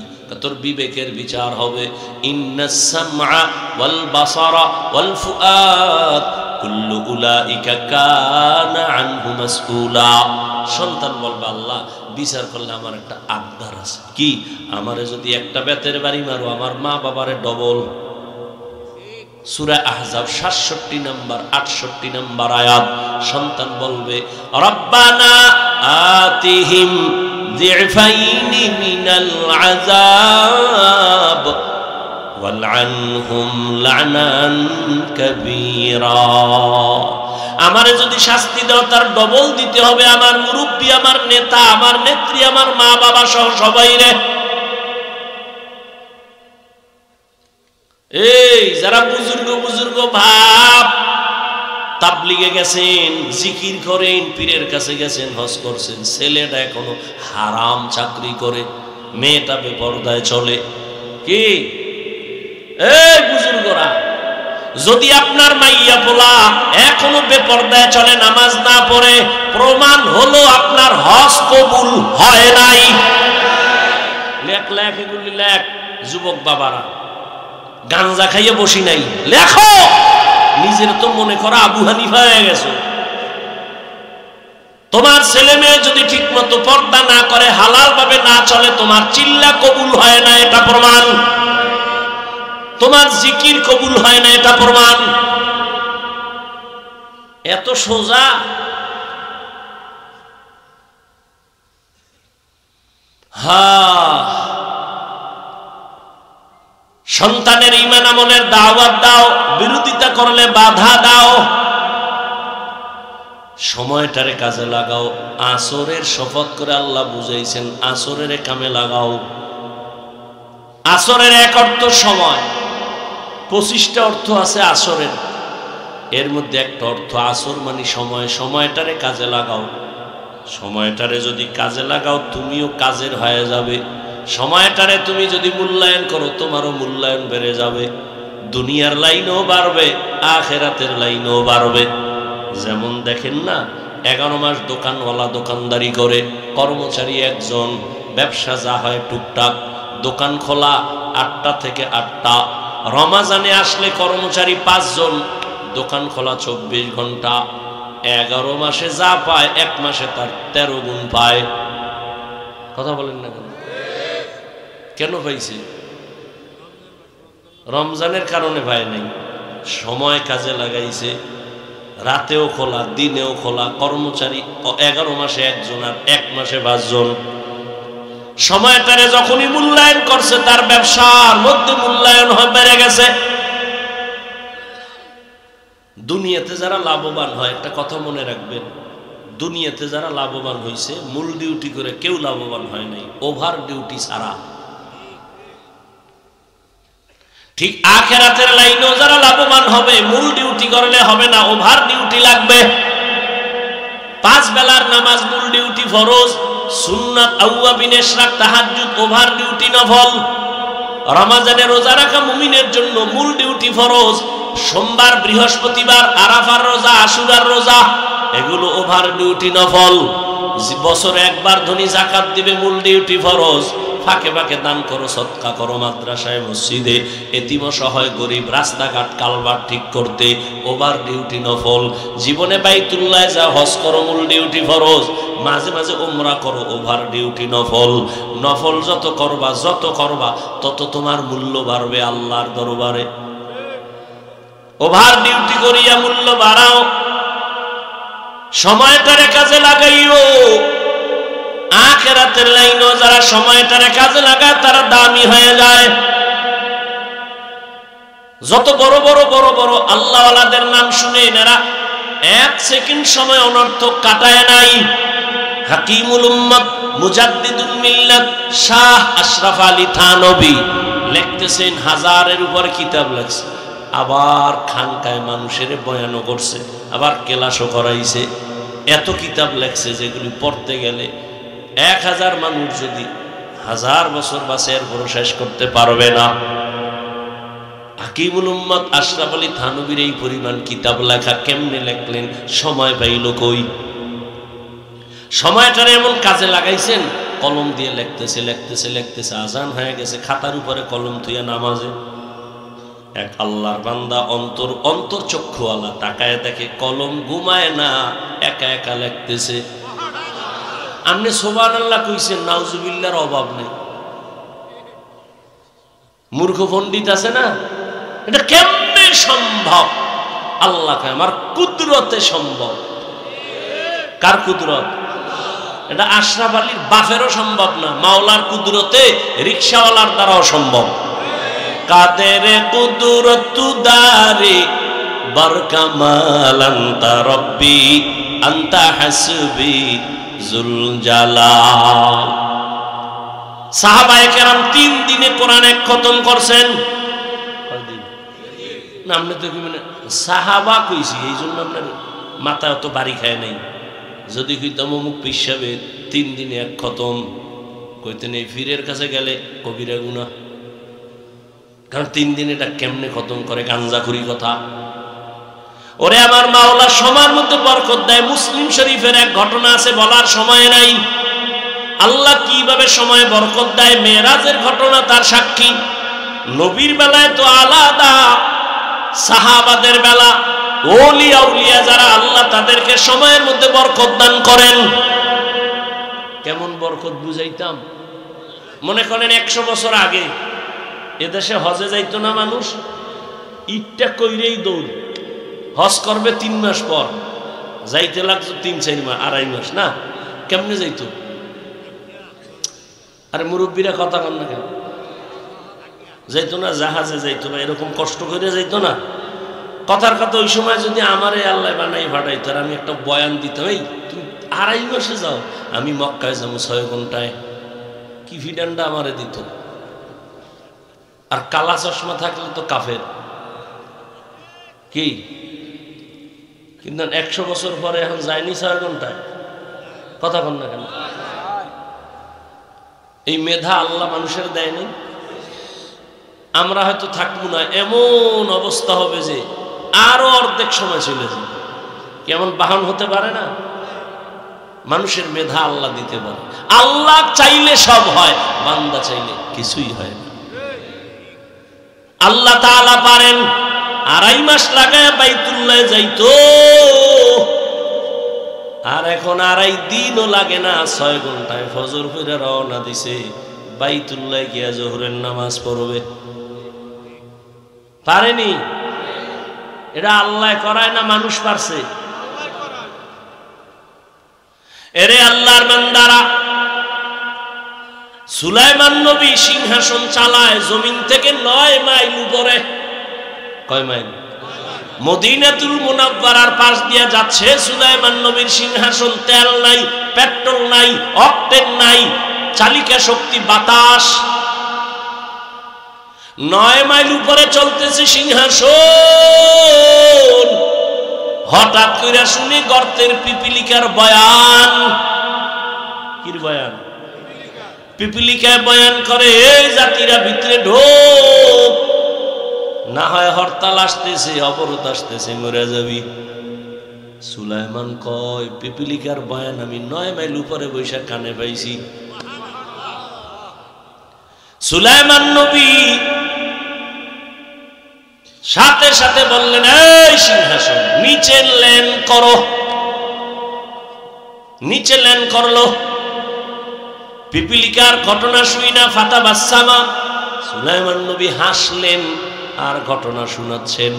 তোর বিবেকের বিচার হবে। ইন্নাস সামআ ওয়াল বাসারা ওয়াল ফুআদ কুল্লু উলাইকা কানা আনহু মাসউলা। সন্তান বলবে আল্লাহ বিচার করলে আমার একটা আবদার আছে। কি? আমারে যদি একটা বেতের বাড়ি মারো, আমার মা বাবারে ডবল। সূরা আহজাব ৬৭ নম্বর ৬৮ নম্বর আয়াত। সন্তান বলবে রব্বানা আতিহিম যিফাইনি মিনাল আযাব ওয়ালআনহুম লা'নান কাবীরা। আমারে যদি শাস্তি দাও তার ডবল দিতে হবে আমার মুরব্বী, আমার নেতা, আমার নেত্রী, আমার মা বাবা সহ সবাইরে। এই যারা বুজুর্গ বুজুর্গ ভাব, তাবলিগে গেছেন, জিকির করেন, পীরের কাছে গেছেন, হজ করছেন, ছেলেটা এখনো হারাম চাকরি করে, মেয়েটা বেপরদায় চলে। কি? এই বুজুর্গরা, যদি আপনার মাইয়া পোলা এখনো বেপরদায় চলে, নামাজ না পড়ে, প্রমাণ হলো আপনার হজ কবুল হয় নাই। লেখ লেখ এগুলি লেখ। যুবক বাবারা, গাঞ্জা খাইয়ে বসি নাই, লেখো। নিজের তো মনে করা আবু হানিফা হয়ে গেছে। তোমার ছেলে মেয়ে যদি ঠিক মতো পর্দা না করে, হালাল ভাবে না চলে, তোমার চিল্লা কবুল হয় না, এটা প্রমাণ। তোমার জিকির কবুল হয় না, এটা প্রমাণ। এত সোজা। সন্তানের ঈমান আমলের দাওয়াত দাও, বিরোধিতা করলে বাধা দাও, সময়টারে কাজে লাগাও। আসরের শপথ করে আল্লাহ বুঝাইছেন, আসরের কামে লাগাও। আসরের এক অর্থ সময়, 25টা অর্থ আছে আসরের, এর মধ্যে একটা অর্থ আসর মানে সময়। সময়টারে কাজে লাগাও। সময়টারে যদি কাজে লাগাও, তুমিও কাজের হয়ে যাবে। সময়টারে তুমি যদি মূল্যায়ন করো, তোমারও মূল্যায়ন বেড়ে যাবে। দুনিয়ার লাইনও বাড়বে, আখিরাতের লাইনও বাড়বে। যেমন দেখেন না, 11 মাস দোকানওয়ালা দোকানদারি করে, কর্মচারী একজন, ব্যবসা যা হয় টুকটাক, দোকান খোলা 8টা থেকে 8টা। রমাজানে আসলে কর্মচারী 5 জন, দোকান খোলা 24 ঘন্টা। 11 মাসে যা পায়, 1 মাসে তার 13 গুণ পায়। কথা বলেন না কেন? কেন পাইছে? রমজানের কারণে পায় নাই, সময় কাজে লাগাইছে। রাতেও খোলা, দিনেও খোলা, কর্মচারী 11 মাসে 1 জন আর 1 মাসে 5 জন। সময়টারে যখনই মূল্যায়ন করছে তার ব্যবসার মধ্যে মূল্যায়ন বেড়ে গেছে। দুনিয়াতে যারা লাভবান হয়, একটা কথা মনে রাখবেন, দুনিয়াতে যারা লাভবান হয়েছে মূল ডিউটি করে কেউ লাভবান হয় নাই, ওভার ডিউটি ছাড়া। ঠিক আখিরাতের লাইনেও যারা লাভবান হবে মূল ডিউটি করলে হবে না, ওভার ডিউটি লাগবে। 5 বেলার নামাজ মূল ডিউটি ফরজ, সুন্নাত আওয়াবিন ইশরাক তাহাজ্জুদ ওভার ডিউটি নফল। রমজানে রোজা রাখা মুমিনের জন্য মূল ডিউটি ফরজ, সোমবার বৃহস্পতিবার আরাফার রোজা আশুরার রোজা এগুলো ওভার ডিউটি নফল। বছরে একবার ধনী যাকাত দিবে মূল ডিউটি ফরজ, ফাঁকে ফাঁকে দান করো, সদকা করো, মাদ্রাসায় মসজিদে এতিম অসহায় গরিব রাস্তাঘাট কালভার্ট ঠিক করতে ওভার ডিউটি নফল। জীবনে বাইতুল্লাহ যা হজ করো মূল ডিউটি ফরজ, মাঝে মাঝে উমরা করো ওভার ডিউটি নফল। নফল যত করবা তত তোমার মূল্য বাড়বে আল্লাহর দরবারে। ওভার ডিউটি করিয়া মূল্য বাড়াও, সময়টারে কাজে লাগাইও। আখিরাতের লাইনও যারা সময়টারে কাজে লাগায় তারা দামি হয়ে যায়। যত বড় বড় আল্লাহওয়ালাদের নাম শুনে এনারা 1 সেকেন্ড সময় অনর্থক কাটায় নাই। হাকিমুল উম্মত মুজাদ্দিদুল মিল্লাত শাহ আশরাফ আলী থানভী লিখতেছেন, 1000-এর উপরে কিতাব লেখছে, আবার খানকায় মানুষের বয়ানও করছে, আবার ক্লাসও করাইছে। এত কিতাব লেখছে যেগুলি পড়তে গেলে 1000 মানুষ যদি 1000 বছর বাঁচে এরপরও শেষ করতে পারবে না। হাকিমুল উম্মত আশরাফ আলী থানভীর এই পরিমাণ কিতাব লেখা কেমনে লেখলেন? সময় পাইল কই? সময়টারে এমন কাজে লাগাইছেন, কলম দিয়ে লিখতেছে, আজান হয়ে গেছে, খাতার উপরে কলম থুইয়া নামাজে। এক আল্লাহর বান্দা অন্তর চক্ষুওয়ালা তাকায় দেখে কলম ঘুমায় না, একা একা লিখতেছে। আপনি সুবহানাল্লাহ কইছেন, নাউজুবিল্লাহর অভাব নেই। মূর্খ পণ্ডিত আছে না, এটা কেমনে সম্ভব? আল্লাহ কয় আমার কুদরতে সম্ভব। কার কুদরত? এটা আশরাফ আলীর বাপেরও সম্ভব না, মাওলার কুদরতে রিকশাওয়ালার দ্বারাও সম্ভব। কাদের কুদরত দারে বরকামাল আনতা রব্বি আনতা হাসবি জুল জালাল। সাহাবায়ে কেরাম 3 দিনে কোরআন খতম করছেন। কয়দিন? না আপনি তো কি মানে সাহাবা কইছি, এই জন্য আপনার মাথা অত বাড়ি খায় নাই। যদি কইতাম অমুক পিসাবে 3 দিনে 1 খতম, কইতেন এই ফিরের কাছে গেলে কবিরা গুনাহ। কারণ 3 দিন এটা কেমনে খতম করে? গাঞ্জাখুরি কথা। ওরে আমার মাওলা সময়ের মধ্যে বরকত দেয়। মুসলিম শরীফের এক ঘটনা আছে, বলার সময় নাই। আল্লাহ কিভাবে সময়ে বরকত দেয়, মেরাজের ঘটনা তার সাক্ষী। নবীর বেলায় তো আলাদা, সাহাবাদের বেলা ওলিয়া উলিয়া যারা আল্লাহ তাদেরকে সময়ের মধ্যে বরকত দান করেন। কেমন বরকত বুঝাইতাম? মনে করেন 100 বছর আগে এদেশে হজে যাইতো না মানুষ, ইটটা কইরেই দৌড়। হজ করবে 3 মাস পর, যাইতে লাগতো 3-4 মাস, 2.5 মাস না? কেমনে যাইতো? আরে মুরব্বীরা কথা কন না কেন? যাইতো না, জাহাজে যাইতো না, এরকম কষ্ট করে যাইতো না। কথার কথা ওই সময় যদি আমারে আল্লাহ বানাই ফাটাইতো আর আমি একটা বয়ান দিতাম, এই তুমি 2.5 মাসে যাও, আমি মক্কায় যাবো 6 ঘন্টায়, কি ফিডান্ডা আমারে দিত। আর কালা চশমা থাকলে তো কাফের কি? কিন্তু 100 বছর পরে এখন যায়নি 6 ঘন্টায়। কথা কন না কেন? এই মেধা আল্লাহ মানুষের দেয়নি। আমরা হয়তো থাকবো না, এমন অবস্থা হবে যে আরো অর্ধেক সময় চলে যাবে। কেমন বাহন হতে পারে না? মানুষের মেধা আল্লাহ দিতে পারে। আল্লাহ চাইলে সব হয়, বান্দা চাইলে কিছুই হয় না। আল্লাহ তাআলা পারেন 2.5 মাস লাগায় বাইতুল্লাহ যাইতো, আর এখন 2.5 দিনও লাগে না, 6 ঘন্টায় ফজর পড়ে রওনা দিছে, বাইতুল্লাহ গিয়া জোহরের নামাজ পড়বে। পারেনি? এটা আল্লাহ করায় না মানুষ পারছে? এরে আল্লাহর বান্দারা, সুলাইমান নবী সিংহাসন চালায় জমিন থেকে 9 মাইল উপরে। কয় মাইল? মদিনাতুল মুনাওয়ারার পাশ দিয়ে যাচ্ছে সুলাইমান নবীর সিংহাসন। তেল নাই, পেট্রোল নাই, অকটেন নাই, চালিকা শক্তি বাতাস। 9 মাইল উপরে চলতেছে সিংহাসন। হঠাৎ করে শুনি গর্তের পিপিলিকার বয়ান। কির বয়ান? পিপিলিকায় বয়ান করে, এই জাতিরা ভিতরে ঢোক, না হয় হরতাল আসতেছে, অবরোধ আসতেছে, মরে যাবি। সুলাইমান কয়, পিপিলিকার বয়ান আমি 9 মাইল উপরে বৈশা কানে পাইছি। সুলাইমান নবী সাথে সাথে বললেন, এই সিংহাসন নিচে ল্যান্ড করো। নিচে ল্যান্ড করলো। পিপিলিকার ঘটনা শুই না ফাতা বাসামা। সুলাইমান নবী হাসলেন আর ঘটনা শোনাচ্ছেন।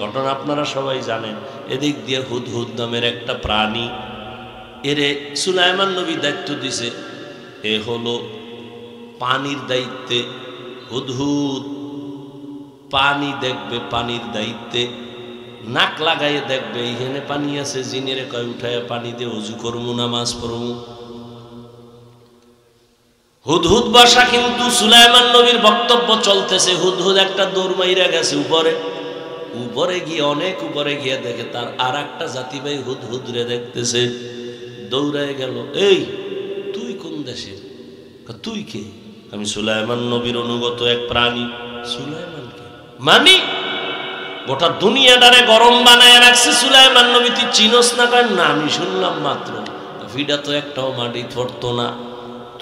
ঘটনা আপনারা সবাই জানেন। এদিক দিয়ে হুদহুদ নামের একটা প্রাণী, এরে সুলাইমান নবী দায়িত্ব দিছে, এ হলো পানির দায়িত্বে। হুদহুদ পানি দেখবে, পানির দায়িত্বে নাক লাগাইয়ে দেখবে এইখানে পানি আছে, জিনেরে কয় উঠায় পানি দিয়ে ওযু করমু, নামাজ পড়মু। হুদহুদ বাসা কিন্তু সুলাইমান নবীর বক্তব্য চলতেছে। হুদহুদ একটা দৌড় মাইরা গেছে উপরে। উপরে গিয়ে, অনেক উপরে গিয়ে দেখে তার আর একটা জাতি ভাই হুদহুদ রে দেখতেছে, দৌড়ায় গেল। এই তুই কোন দেশে? তুই কে? আমি সুলাইমান নবীর অনুগত এক প্রাণী। সুলাইমান কে মানি? গোটা দুনিয়াটারে গরম বানায় রাখছে সুলাইমান নবী, তুই চিনস না? কেন না, আমি শুনলাম মাত্র। ফিডা তো একটাও মাটি ধরতো না।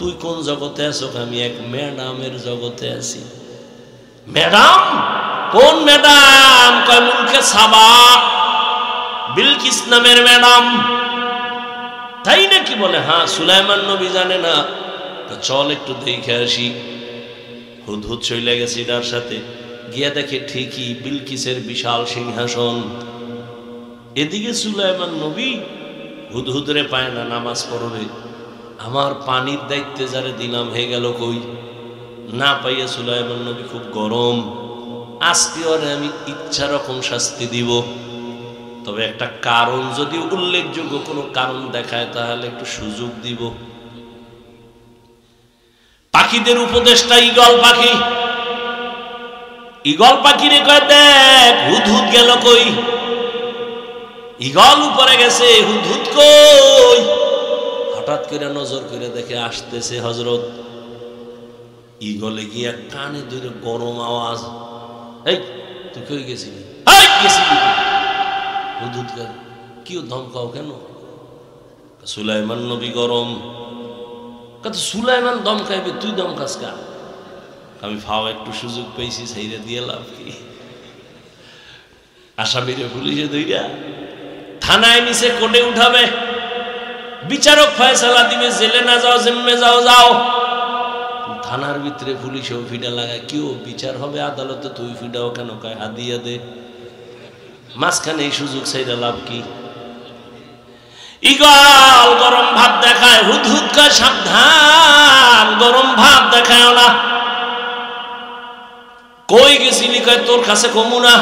তুই কোন জগতে আছো? আমি এক ম্যাডামের জগতে আছি। ম্যাডাম? কোন ম্যাডাম? কয় মুলকে সাবা, বিলকিস নামের ম্যাডাম। তাই নাকি? বলে হ্যাঁ। সুলাইমান নবী জানে না? চল একটু দেখে আসি। হুদহুদ চলে গেছে তার সাথে। গিয়া দেখে ঠিকই বিলকিসের বিশাল সিংহাসন। এদিকে সুলাইমান নবী হুদহুদরে পায় না, নামাজ পড়বে। আমার পানির দায়িত্বে যারে দিলাম হয়ে গেল কই? না পাইয়া সুলাইমান নবী খুব গরম। আজকে ওরে আমি ইচ্ছা রকম শাস্তি দিব, তবে একটা কারণ যদি উল্লেখযোগ্য কোনো কারণ দেখায় তাহলে একটু সুযোগ দিব। পাখিদের উপদেষ্টা ঈগল পাখি। ঈগল পাখি রে কয়, দেখ হুদহুদ গেল কই? ঈগল উপরে গেছে, হুদহুদ কই? হঠাৎ করে নজর করে দেখে আসতেছে হযরত। ঈগলে গিয়া কানে ধরে গরম আওয়াজ, এই তুই কই গেছিলি? এই গেছিলি? হুদহুদ গেল, কি ধমকাও কেন? সুলাইমান নবী গরম। কত সুলাইমান দমকাইবে, তুই দমকাস কা? আমি ফাও একটু সুযোগ পেয়েছি, সেইরে দিয়ে লাভ কি? আসামিরে পুলিশে ধইরা থানায় নিচে কোর্টে উঠাবে, বিচারক ফয়সালা দিবে, জেলে না যাও জেম্মে যাও যাও। থানার ভিতরে পুলিশেও ফিডা লাগায়, কেউ বিচার হবে আদালতে, তুই ফিডাও কেন? কয় হাদিয়া দে। মাঝখানে এই সুযোগ সেইরা লাভ কি? ঈগল গরম ভাব দেখায়, হুদহুদ কয় সাবধান, গরম ভাব দেখায় না। কই গেছিলি? কয় তোর কাছে কমু না।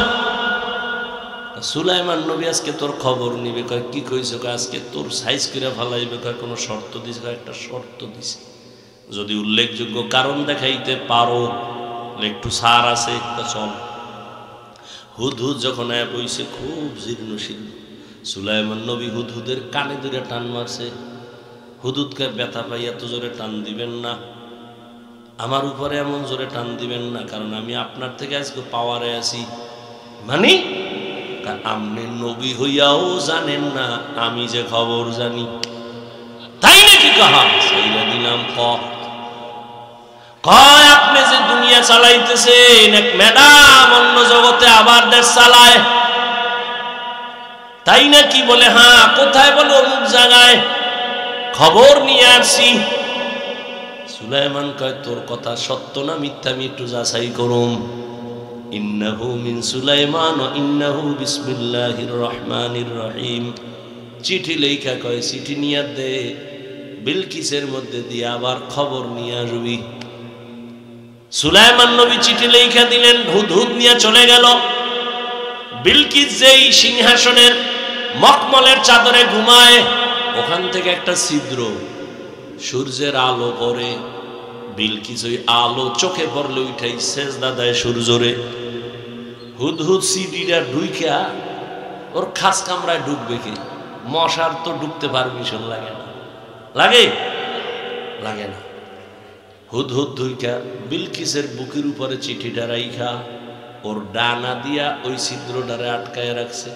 সুলাইমান নবী আজকে তোর খবর নিবে। কয় কি কইছো? কয় আজকে তোর সাইজ করে ফালাইবে। কয় কোনো শর্ত দিছে? কয় একটা শর্ত দিছে, যদি উল্লেখযোগ্য কারণ দেখাইতে পারো একটু ছাড় আছে। চল। হুদহুদ যখন বইছে খুব জীর্ণশীল। সুলাইমান নবী হুদহুদের কানে ধরে টান মারছে। হুদহুদকে ব্যথা পাই, এত জোরে টান দিবেন না, আমার উপরে এমন জোরে টান দিবেন না, কারণ আমি আপনার থেকে আজকে পাওয়ারে আছি। মানে আপনি নবী হইয়াও জানেন না আমি যে খবর জানি, তাই নাকি? কাহা সেইরা দিলাম। কয় আপনি যে দুনিয়া চালাইতেছেন, এক ম্যাডাম অন্য জগতে আবার দেশ চালায়, তাই নাকি? বলে হ্যাঁ। কোথায়? বলে অমুক জায়গায়, খবর নিয়ে আসছি। সুলাইমান কয় তোর কথা সত্য না মিথ্যা আমি একটু যাচাই করুম। ইন্নাহু মিন সুলাইমান ওয়া ইন্নাহু বিসমিল্লাহির রহমানির রহিম। চিঠি লেখা। কয় চিঠি নিয়ে দে। বিলকিসের মধ্যে দিয়ে আবার খবর নিয়ে আসবি। সুলাইমান নবী চিঠি লিখে দিলেন, হুদহুদ নিয়ে চলে গেল। বিলকিস যেই সিংহাসনের মখমলের চাদরে ঘুমায়, ওখান থেকে একটা ছিদ্র, সূর্যের আলো পড়ে। বিলকিস ওই আলো চোখে পড়লে উঠাই সেজদা দেয় সূর্যরে। হুদহুদ সিডিটা ঢুইকা ওর খাস কামরায় ঢুকবে কি? মশার তো ঢুকতে পারমিশন লাগে না, লাগে লাগে না। হুদহুদ ঢুইকা বিলকিসের বুকের উপরে চিঠিটা রাইখা ওর ডানা দিয়া ওই ছিদ্রটারে আটকায় রাখছে।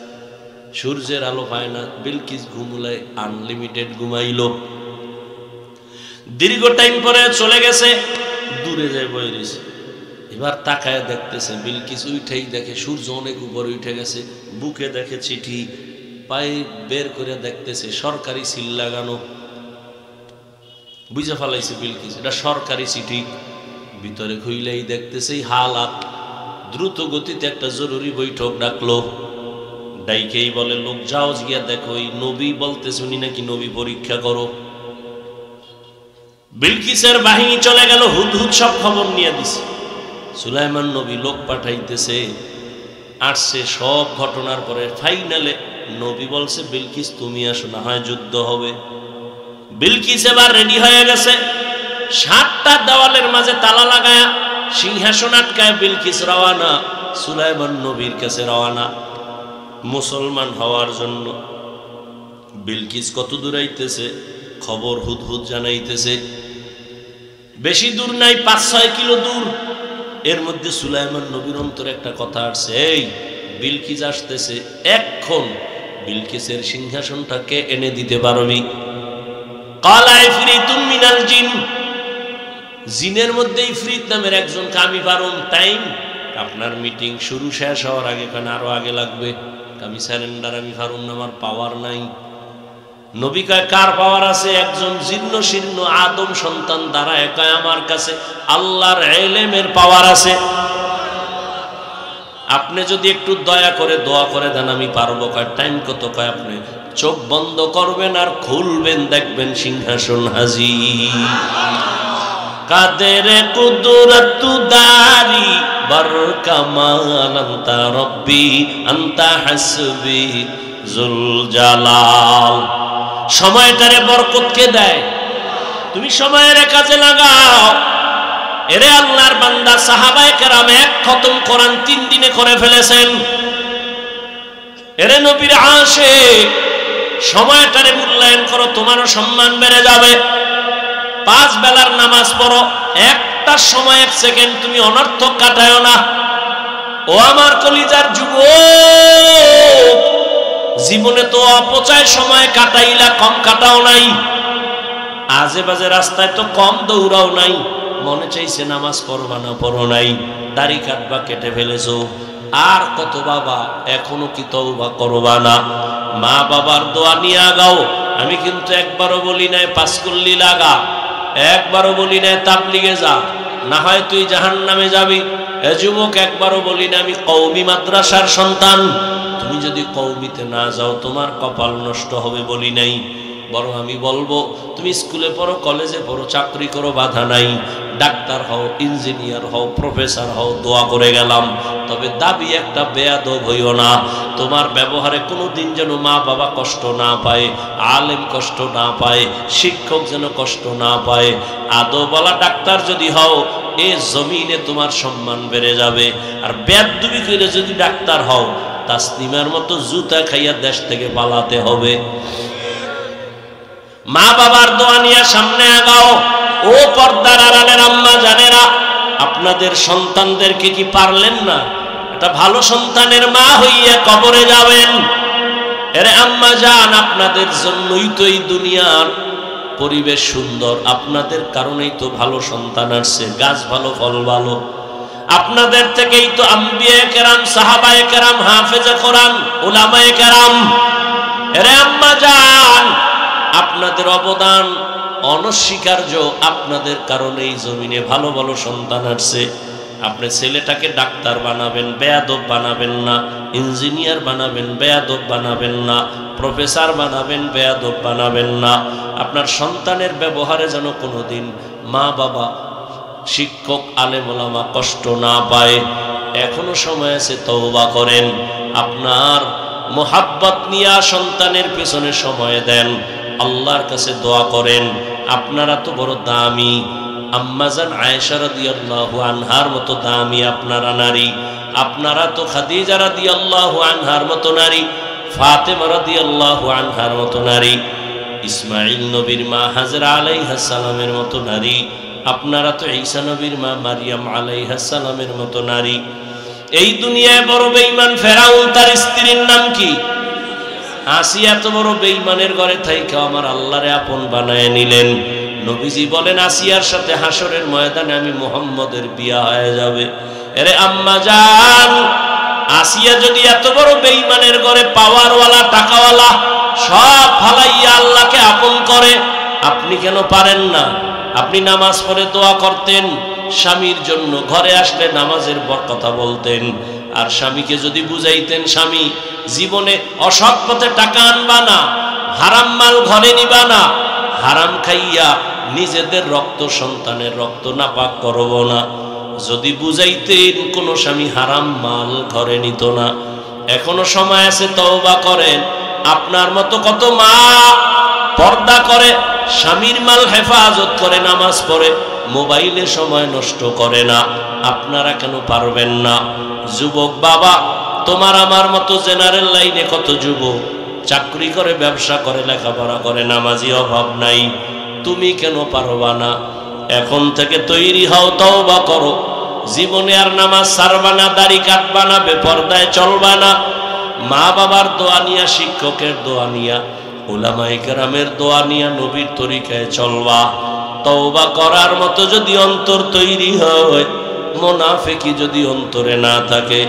সূর্যের আলো পায় না, বিলকিস ঘুমুলায় আনলিমিটেড ঘুমাইল। দীর্ঘ টাইম পরে চলে গেছে, দূরে যায় বয়ে রয়েছে। এবার তাকায় দেখতেছে, বিলকিস উঠেই দেখে সূর্য অনেক উপরে উঠে গেছে। বুকে দেখে চিঠি, পায়ে বের করে দেখতেছে সরকারি সিল লাগানো। বুঝে ফেলাইছে বিলকিস এটা সরকারি চিঠি। ভিতরে খুইলেই দেখতেছে হালাত। দ্রুত গতিতে একটা জরুরি বৈঠক ডাকলো। ডাইকেই বলে, লোক যাও গিয়া দেখো, এই নবী বলতেছে উনি নাকি নবী পরীক্ষা করো। বিলকিসের বাহিনী চলে গেল, হুদহুদ সব খবর নিয়ে দিছে। সুলাইমান নবী লোক পাঠাইতেছে, আসছে। সব ঘটনার পরে ফাইনালে নবী বলছে, বিলকিস তুমি আসো, না হয় যুদ্ধ হবে। বিলকিস এবার রেডি হয়ে গেছে। 7টা দেওয়ালের মাঝে তালা লাগায়া সিংহাসন আটকায় বিলকিস রওয়ানা, সুলাইমান নবীর কাছে রওয়ানা মুসলমান হওয়ার জন্য। বিলকিস কত দূর আইতেছে খবর হুদহুদ জানাইতেছে। বেশি দূর নাই, 5-6 কিলো দূর। এর মধ্যে সুলাইমান নবীর অন্তরে একটা কথা আসছে, এই বিলকিস আসতেছে, এখন বিলকিসের সিংহাসনটাকে এনে দিতে পারবি? কালা ইফরিতুম মিনাল জিন, জিনের মধ্যে ইফরিত নামের একজনকে আমি পারুম। টাইম আপনার মিটিং শুরু শেষ হওয়ার আগে, কেন আরো আগে লাগবে। আমি স্যারেন্ডার, আমি পারুম না, আমার পাওয়ার নাই। নবী কয়, কার পাওয়ার আছে? একজন জীর্ণ শীর্ণ আদম সন্তান দ্বারা একাই আমার কাছে আল্লাহর ইলমের পাওয়ার আছে। আপনি যদি একটু দয়া করে দোয়া করে দেন আমি পারবো। কয় টাইম কত? কয় আপনি চোখ বন্ধ করবেন আর খুলবেন, দেখবেন সিংহাসন হাজির। কাদের কুদরত দারি বর কামাল আনতা রব্বি আনতা হাসবি জুল জালাল। সময়টারে বরকত কে দেয়? তুমি সময়ের কাজে লাগাও। এরে আল্লাহর বান্দা, সাহাবায়ে কেরাম 1 খতম কোরআন 3 দিনে করে ফেলেছেন। এরে নবীর আশিক, সময়টারে মূল্যায়ন করো, তোমারও সম্মান বেড়ে যাবে। 5 বেলার নামাজ পড়ো, একটা সময় 1 সেকেন্ড তুমি অনর্থক কাটায়ও না। ও আমার কলিজার যুবক, জীবনে তো অপচয় সময় কাটাইলা, কম কাটাও নাই। আজে বাজে রাস্তায় তো কম দৌড়াও নাই। মনে চাইছে নামাজ পড়বা না, পড়ো নাই। দাড়ি কাটবা, কেটে ফেলেছো। আর কত বাবা, এখনো কি তওবা করবা না? মা বাবার দোয়া নিয়ে আগাও। আমি কিন্তু একবারও বলি নাই 5 কুল্লি লাগা, একবারও বলি নাই তাবলিগে যা, না হয় তুই জাহান্নামে যাবি। এ যুবক, একবারও বলি না আমি কওমি মাদ্রাসার সন্তান, তুমি যদি কওমিতে না যাও তোমার কপাল নষ্ট হবে বলি নাই। বরং আমি বলবো তুমি স্কুলে পড়ো, কলেজে পড়ো, চাকরি করো, বাধা নাই। ডাক্তার হও, ইঞ্জিনিয়ার হও, প্রফেসর হও, দোয়া করে গেলাম। তবে দাবি একটা, বেয়াদব হইও না। তোমার ব্যবহারে কোনোদিন যেন মা বাবা কষ্ট না পায়, আলেম কষ্ট না পায়, শিক্ষক যেন কষ্ট না পায়। আদবওয়ালা ডাক্তার যদি হও, এ জমিনে তোমার সম্মান বেড়ে যাবে। আর বেয়াদবি করে যদি ডাক্তার হও, তাসলিমার মতো জুতা খাইয়া দেশ থেকে পালাতে হবে। মা বাবার দোয়া নিয়ে সামনে আগাও। ও পর্দার আড়ালের আম্মা জানেরা, আপনাদের সন্তানদেরকে কি পারলেন না একটা ভালো সন্তানের মা হইয়া কবরে যাবেন? এরে আম্মা জান, আপনাদের জন্যই তো এই দুনিয়ার পরিবেশ সুন্দর, আপনাদের কারণেই তো ভালো সন্তান আসছে, গাছ ভালো, ফল ভালো। আপনাদের থেকেই তো আম্বিয়ায়ে কেরাম, সাহাবায়ে কেরাম, হাফেজে কোরআন, উলামায়ে কেরাম। এরে আম্মা জান, আপনাদের অবদান অনস্বীকার্য। আপনাদের কারণে এই জমিনে ভালো ভালো সন্তান আসছে। আপনি ছেলেটাকে ডাক্তার বানাবেন, বেয়াদব বানাবেন না। ইঞ্জিনিয়ার বানাবেন, বেয়াদব বানাবেন না। প্রফেসর বানাবেন, বেয়াদব বানাবেন না। আপনার সন্তানের ব্যবহারে যেন কোনোদিন মা বাবা শিক্ষক আলেম ওলামা কষ্ট না পায়। এখনো সময় আছে, তওবা করেন। আপনার মোহাব্বত নিয়ে সন্তানের পেছনে সময় দেন, আল্লাহর কাছে দোয়া করেন। আপনারা তো বড় দামি, আম্মাজান আয়েশা রাদিয়াল্লাহু আনহার মতো দামি আপনারা নারী। আপনারা তো খাদিজা রাদিয়াল্লাহু আনহার মতো নারী, ফাতেমা রাদিয়াল্লাহু আনহার মতো নারী, ইসমাইল নবীর মা হাজরা আলাইহিস সালামের মতো নারী। আপনারা তো ঈসা নবীর মা মারিয়াম আলাইহিস সালামের মতো নারী। এই দুনিয়ায় বড় বেঈমান ফেরাউন, তার স্ত্রীর নাম কি? আসিয়া। এত বড় বেঈমানের ঘরে থাইকা আমার আল্লাহরে আপন বানায় নিলেন। নবীজি বলেন, আসিয়ার সাথে হাসরের ময়দানে আমি মুহাম্মদের বিয়া হয়ে যাবে। আরে আম্মা জান, আসিয়া যদি এত বড় বেঈমানের ঘরে পাওয়ারওয়ালা টাকাওয়ালা সব ফালাইয়া আল্লাহকে আপন করে, আপনি কেন পারেন না? আপনি নামাজ পড়ে দোয়া করতেন, স্বামীর জন্য ঘরে আসলে নামাজের কথা বলতেন। আর স্বামীকে যদি বুঝাইতেন, স্বামী জীবনে অসৎ পথে টাকা আনবা না, হারাম মাল ঘরে নিবা না, হারাম খাইয়া নিজেদের রক্ত সন্তানের রক্ত নাপাক করব না, যদি বুঝাইতেন, কোন স্বামী হারাম মাল ঘরে নিত না। এখনো সময় আছে, তওবা করেন। আপনার মতো কত মা পর্দা করে, স্বামীর মাল হেফাজত করে, নামাজ পড়ে, মোবাইলে সময় নষ্ট করে না। আপনারা কেন পারবেন না? যুবক বাবা, তোমার আমার মতো জেনারেল লাইনে কত যুবক চাকরি করে, ব্যবসা করে, লেখাপড়া করে, নামাজি অভাব নাই। তুমি কেন পারবা না? এখন থেকে তৈরি হও, তওবা করো। জীবনে আর নামাজ ছাড়বা না, দাড়ি কাটবা না, বেপরদায় চলবা না। মা বাবার দোয়া নিয়া, শিক্ষকের দোয়া নিয়া, উলামায়ে কেরামের দোয়া নিয়া নবীর তরিকায় চলবা। তওবা করার মতো যদি অন্তর তৈরি হয়, মুনাফিকি যদি অন্তরে না থাকে,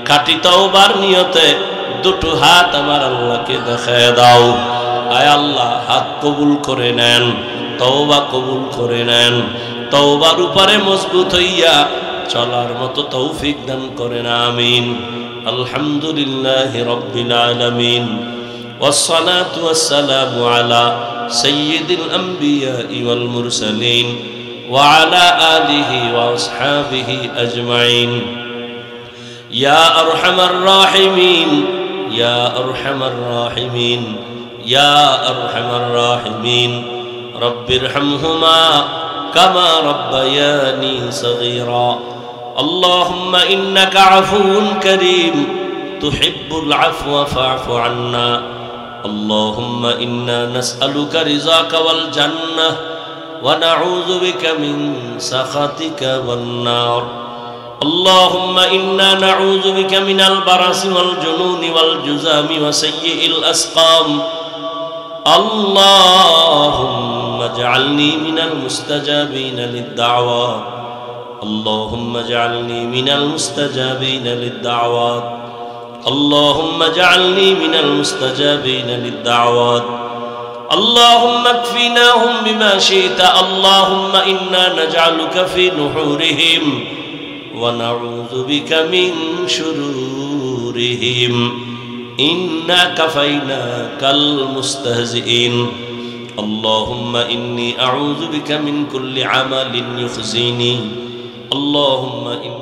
খাঁটি তওবার নিয়তে দুটো হাত আমার আল্লাহকে দেখায় দাও। আয় আল্লাহ, হাত কবুল করে নেন, তওবা কবুল করে নেন। তওবার উপরে মজবুত হইয়া চলার মতো তৌফিক দান করেন, আমিন। আলহামদুলিল্লাহি রাব্বিল আলামিন, والصلاة والسلام على سيد الأنبياء والمرسلين وعلى آله وأصحابه أجمعين. يا أرحم الراحمين، يا أرحم الراحمين، يا أرحم الراحمين، رب ارحمهما كما ربياني صغيرا. اللهم إنك عفو كريم تحب العفو فاعف عنا. اللهم إنا نسألك رضاك والجنة ونعوذ بك من سخطك والنار. اللهم إنا نعوذ بك من البرص والجنون والجذام وسيء الأسقام. اللهم اجعلني من المستجابين للدعوات. اللهم اجعلني من المستجابين للدعوات. اللهم اجعلني من المستجابين للدعوات. اللهم اكفناهم بما شئت. اللهم إنا نجعلك في نحورهم ونعوذ بك من شرورهم. إنا كفيناك المستهزئين. اللهم إني أعوذ بك من كل عمل يخزيني. اللهم إني